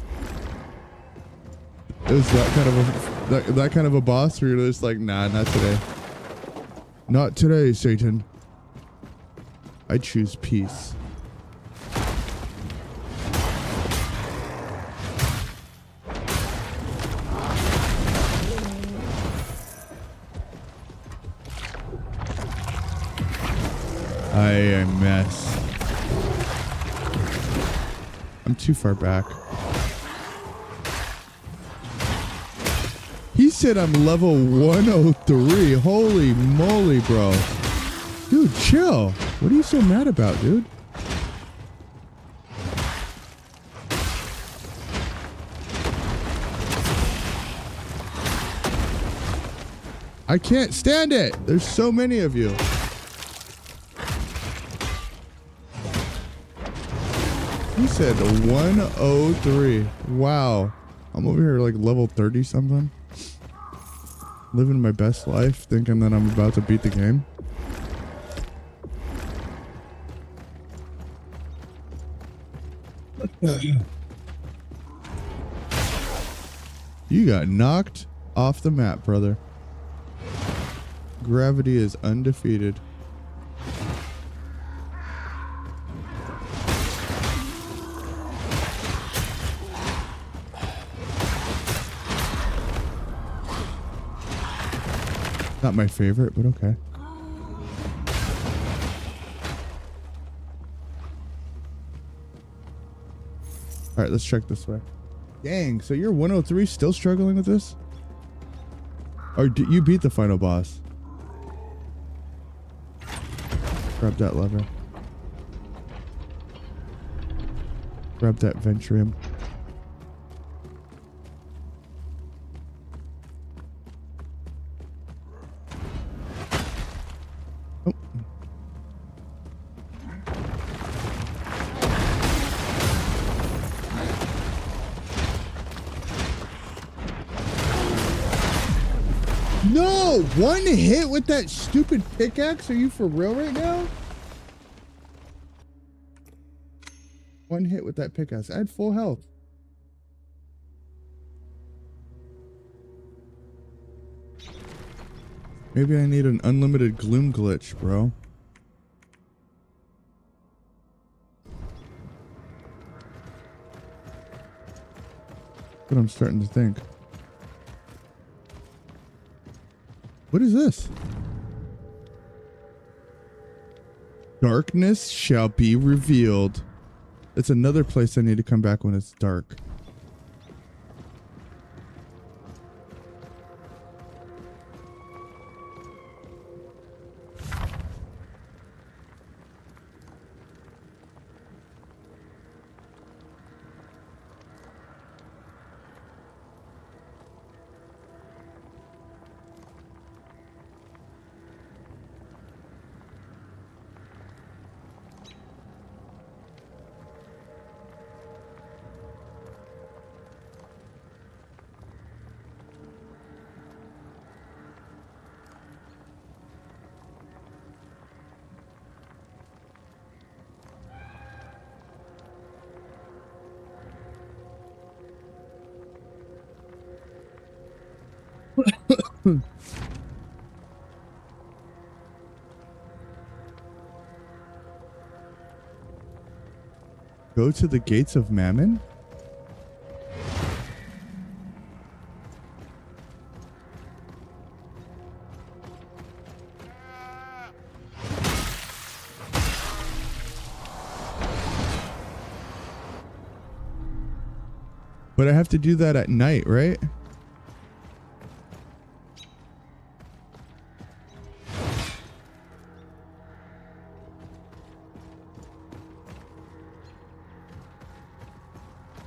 It was that kind of a boss where you're just like, nah, not today. Not today, Satan. I choose peace. I am a mess. I'm too far back. He's said I'm level 103. Holy moly, bro. Dude, chill. What are you so mad about, dude? I can't stand it. There's so many of you. He said 103. Wow. I'm over here like level 30 something. Living my best life, thinking that I'm about to beat the game. You got knocked off the map, brother. Gravity is undefeated. Not my favorite, but okay. All right, let's check this way. Dang, so you're 103 still struggling with this? Or did you beat the final boss? Grab that lever. Grab that Ventrium. Oh. No! One hit with that stupid pickaxe? Are you for real right now? One hit with that pickaxe. I had full health. Maybe I need an unlimited gloom glitch, bro. But I'm starting to think. What is this? Darkness shall be revealed. It's another place I need to come back when it's dark. Go to the gates of Mammon? But I have to do that at night, right?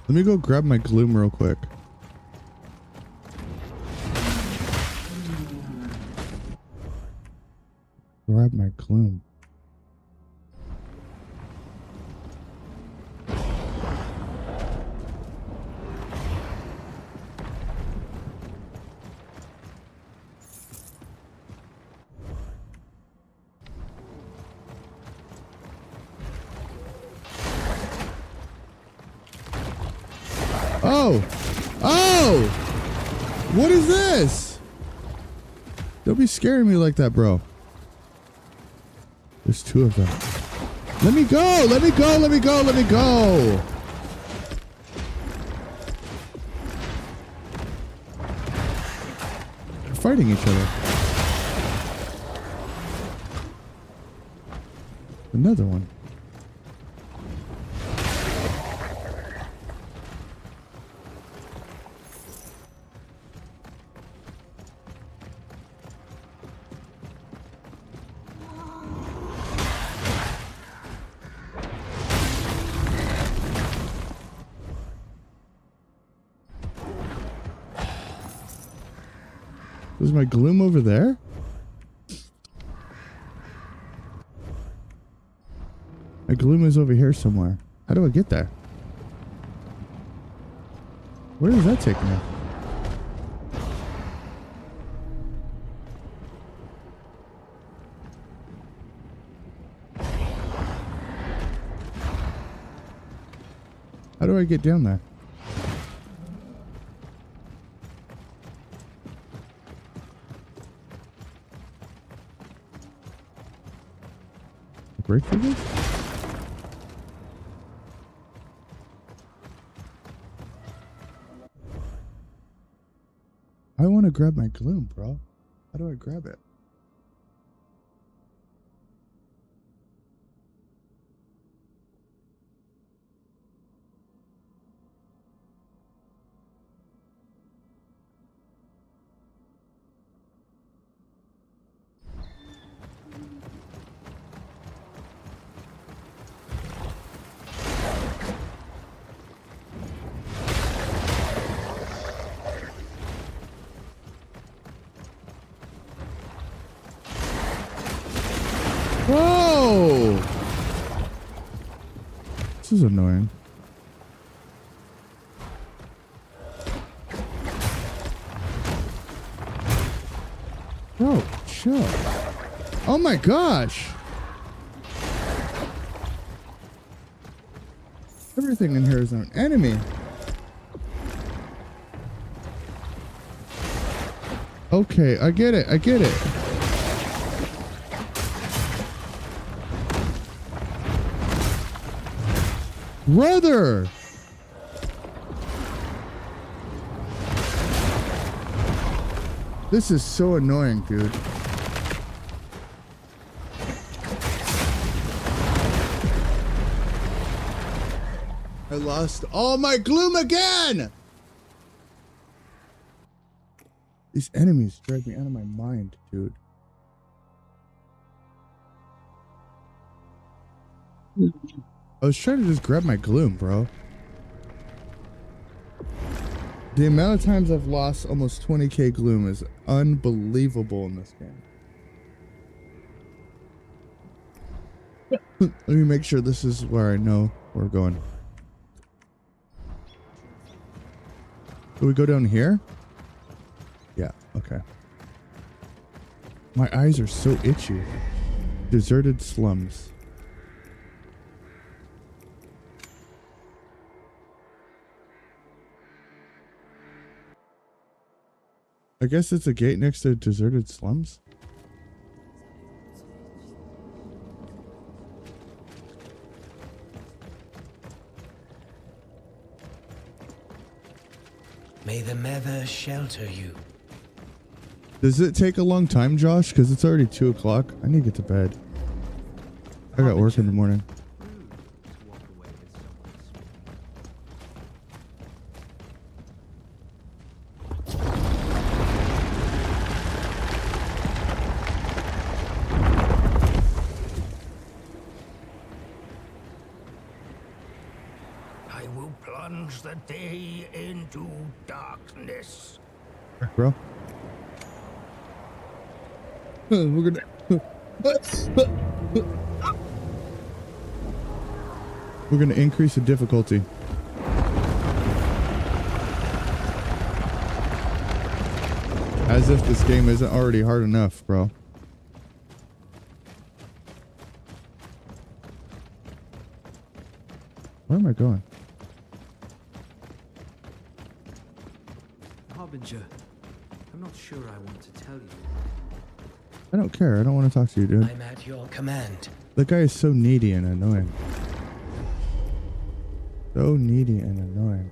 Let me go grab my gloom real quick. Grab my gloom. Oh! Oh! What is this? Don't be scaring me like that, bro. There's two of them. Let me go! Let me go! Let me go! Let me go! They're fighting each other. Another one. Was my gloom over there? My gloom is over here somewhere. How do I get there? Where does that take me? How do I get down there? Break through this? I want to grab my gloom, bro. How do I grab it? Whoa! This is annoying. Bro, chill. Oh my gosh! Everything in here is an enemy. Okay, I get it. I get it. Brother! This is so annoying, dude. I lost all my gloom again! These enemies drive me out of my mind, dude. I was trying to just grab my gloom, bro. The amount of times I've lost almost 20k gloom is unbelievable in this game. Let me make sure this is where I know we're going. Do we go down here? Yeah, okay. My eyes are so itchy. Deserted slums. I guess it's a gate next to deserted slums. May the Mother shelter you. Does it take a long time, Josh? Because it's already 2 o'clock. I need to get to bed. I got work in the morning. I will plunge the day into darkness. Bro. We're gonna we're gonna increase the difficulty. As if this game isn't already hard enough, bro. Where am I going? Harbinger, I'm not sure I want to tell you. I don't care. I don't want to talk to you, dude. I'm at your command. That guy is so needy and annoying. So needy and annoying.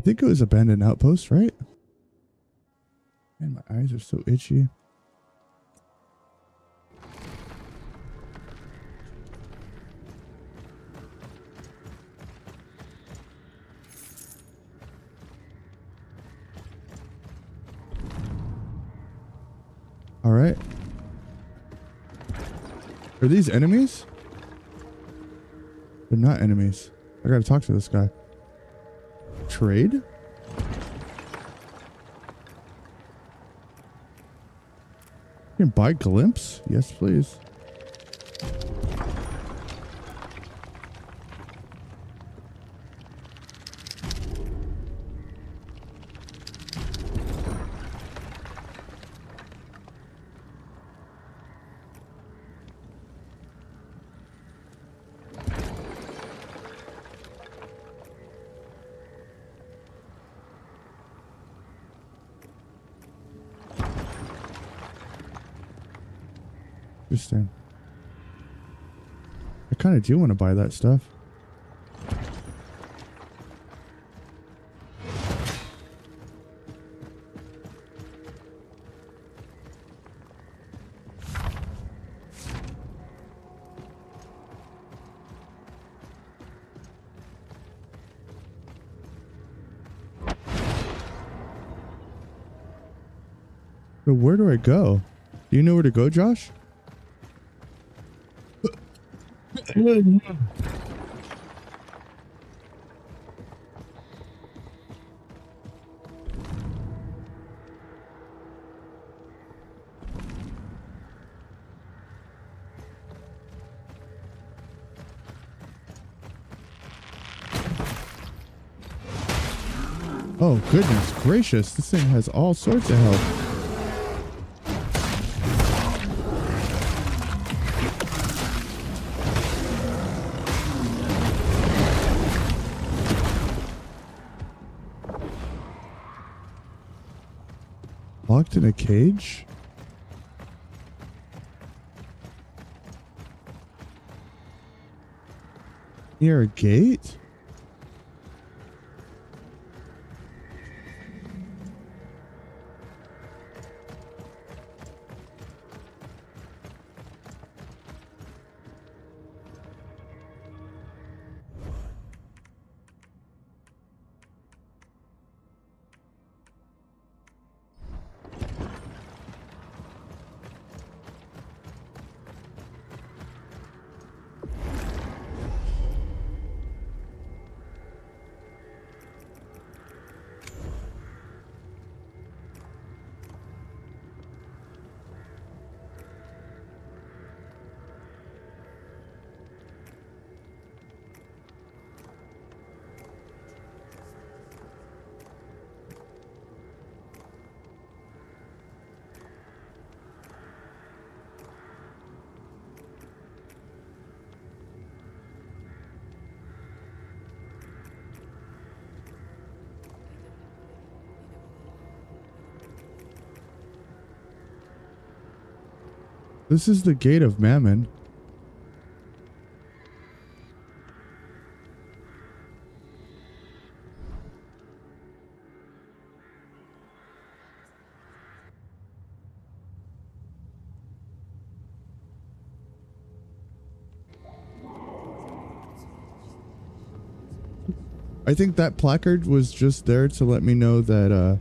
think it was abandoned outpost, right? Man, my eyes are so itchy. All right. Are these enemies? They're not enemies. I gotta talk to this guy. Trade? You can buy glimpse? Yes, please. Interesting. I kind of do want to buy that stuff. But where do I go? Do you know where to go, Josh? Oh, goodness gracious. This thing has all sorts of health. Locked in a cage? Near a gate? This is the Gate of Mammon. I think that placard was just there to let me know that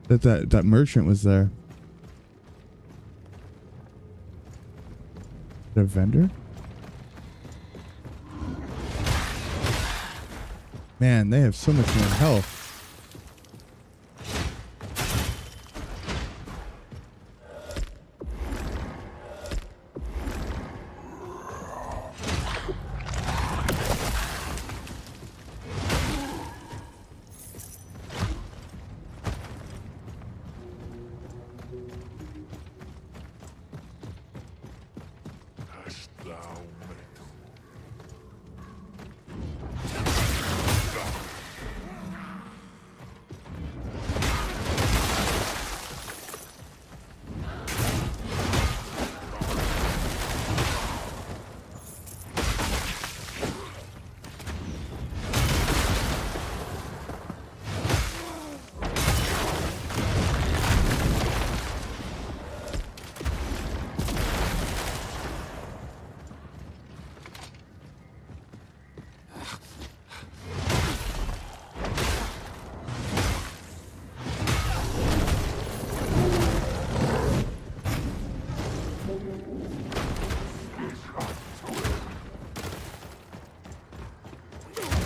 that merchant was there. The vendor? Man, they have so much more health. Hast thou met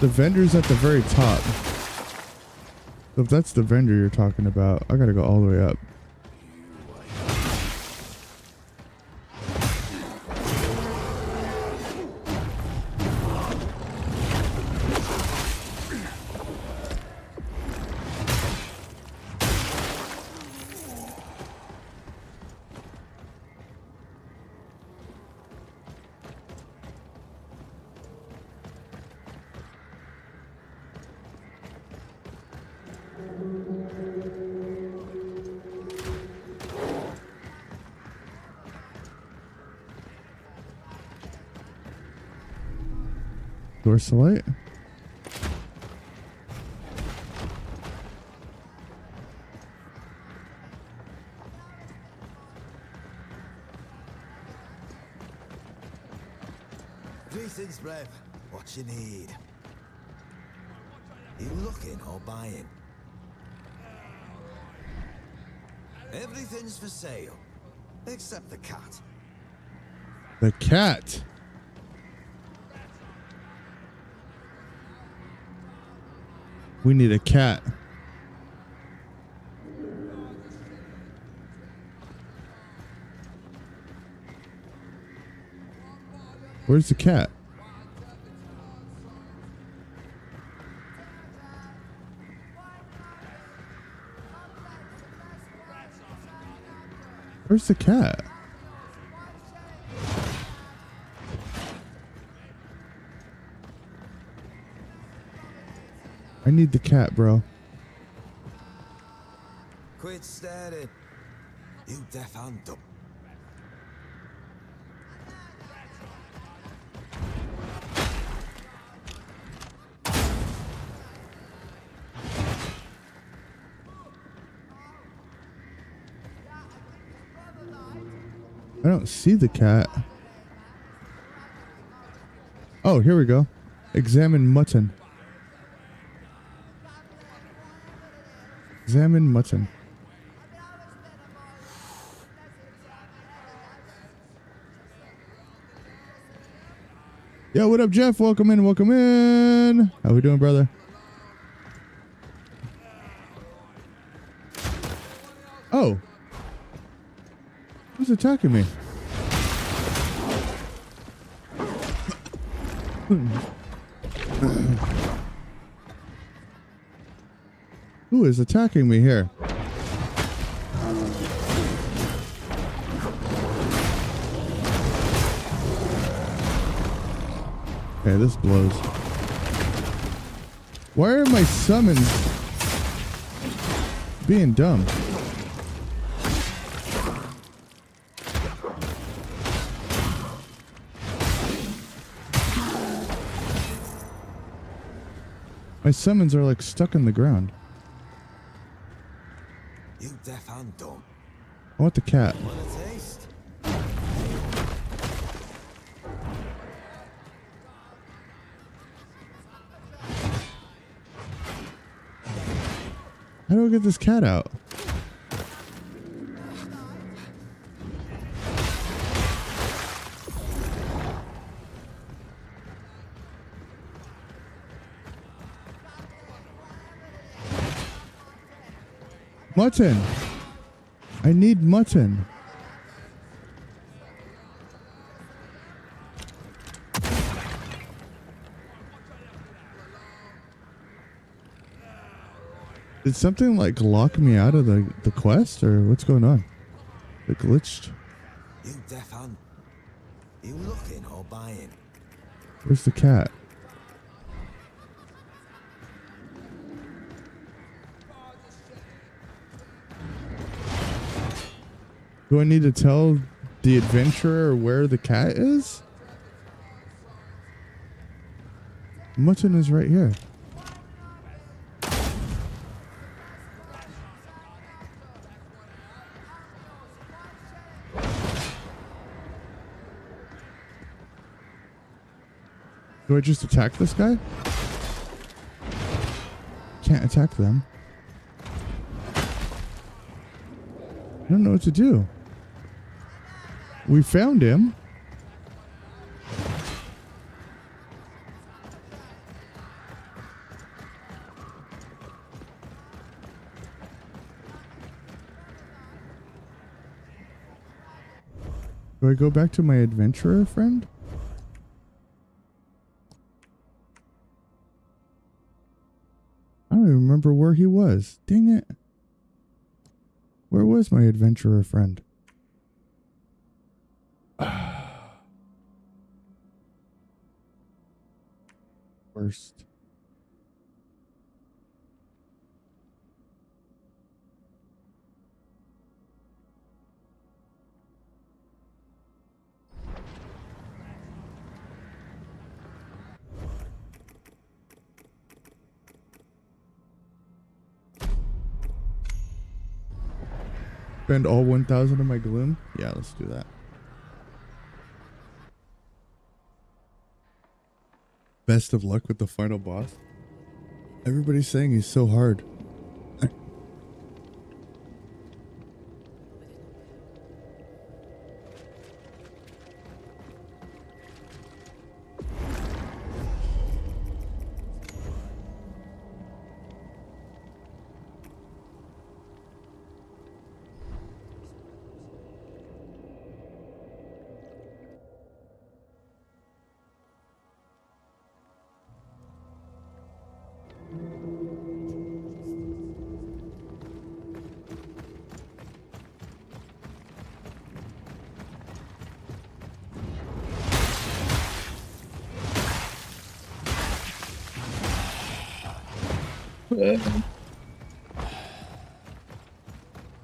The vendor's at the very top. So if that's the vendor you're talking about, I gotta go all the way up. Dorsalite? Greetings, Rev. What you need? You looking or buying? Everything's for sale, except the cat. The cat. We need a cat. Where's the cat? Where's the cat? I need the cat, bro. Quit staring. You deaf and dumb. I don't see the cat. Oh, here we go. Examine mutton. Examine mutton. Yo, what up, Jeff? Welcome in, welcome in. How we doing, brother? Oh. Who's attacking me? Who is attacking me here? Okay, this blows. Why are my summons being dumb? My summons are like stuck in the ground. You deaf and dumb. I want the cat. Want a taste? How do I get this cat out? Mutton. I need mutton. Did something like lock me out of the quest, or what's going on? It glitched. You deaf and... You looking or buying? Where's the cat? Do I need to tell the adventurer where the cat is? Mutton is right here. Do I just attack this guy? Can't attack them. I don't know what to do. We found him. Do I go back to my adventurer friend? I don't even remember where he was. Dang it. Where was my adventurer friend? Worst. Spend all 1,000 of my gloom? Yeah, let's do that. Best of luck with the final boss. Everybody's saying he's so hard.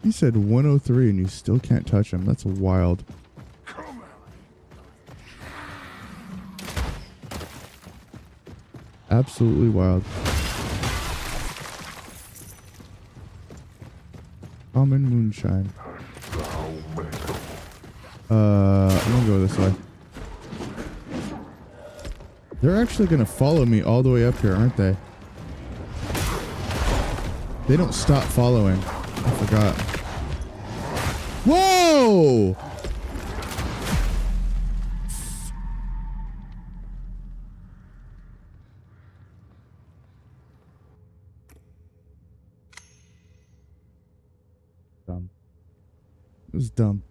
You said 103 and you still can't touch him. That's wild. Absolutely wild. Common moonshine. I'm gonna go this way. They're actually gonna follow me all the way up here, aren't they? They don't stop following. I forgot. Whoa! Dumb. It was dumb.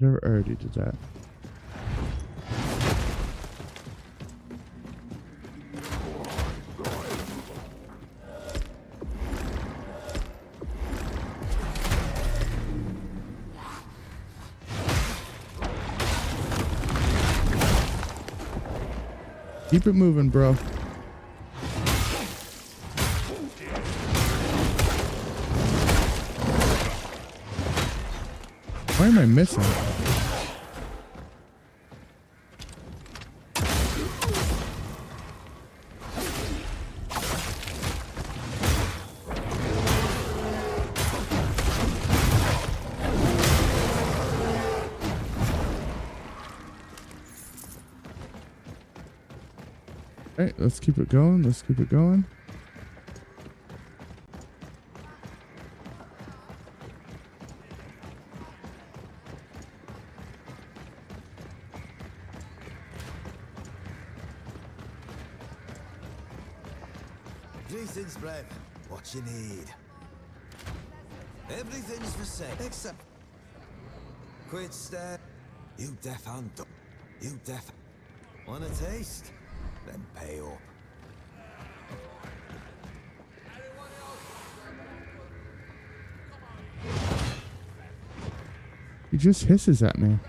Never already did that. Keep it moving, bro. Why am I missing? Alright, let's keep it going. Let's keep it going. Greetings, Brett. What you need? Everything's for sale, except... Quit stare. You deaf and dumb. You deaf. Want a taste? Then pay up. He just hisses at me.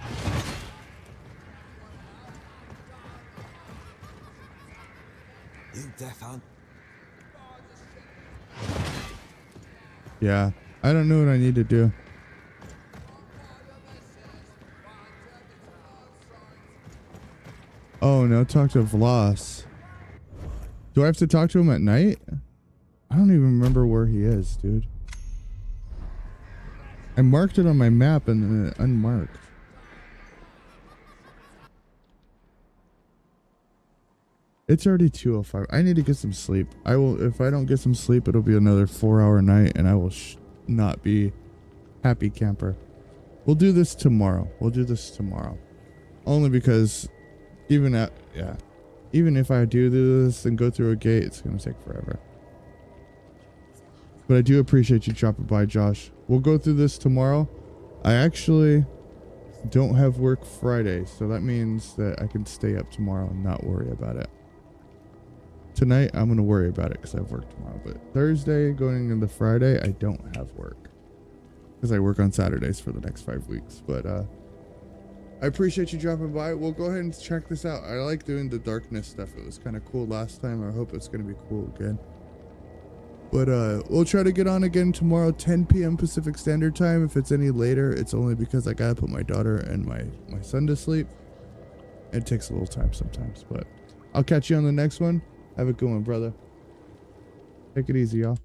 You deaf and... Yeah, I don't know what I need to do. Oh, no, talk to Vlas. Do I have to talk to him at night? I don't even remember where he is, dude. I marked it on my map and then it unmarked. It's already 2:05. I need to get some sleep. I will. If I don't get some sleep, it'll be another 4-hour night, and I will not be happy camper. We'll do this tomorrow. Only because even if I do this and go through a gate, it's gonna take forever. But I do appreciate you dropping by, Josh. We'll go through this tomorrow. I actually don't have work Friday, so that means that I can stay up tomorrow and not worry about it. Tonight, I'm going to worry about it because I have work tomorrow. But Thursday, going into Friday, I don't have work. Because I work on Saturdays for the next 5 weeks. But I appreciate you dropping by. We'll go ahead and check this out. I like doing the darkness stuff. It was kind of cool last time. I hope it's going to be cool again. But we'll try to get on again tomorrow, 10 p.m. Pacific Standard Time. If it's any later, it's only because I got to put my daughter and my son to sleep. It takes a little time sometimes. But I'll catch you on the next one. Have a good one, brother. Take it easy, y'all.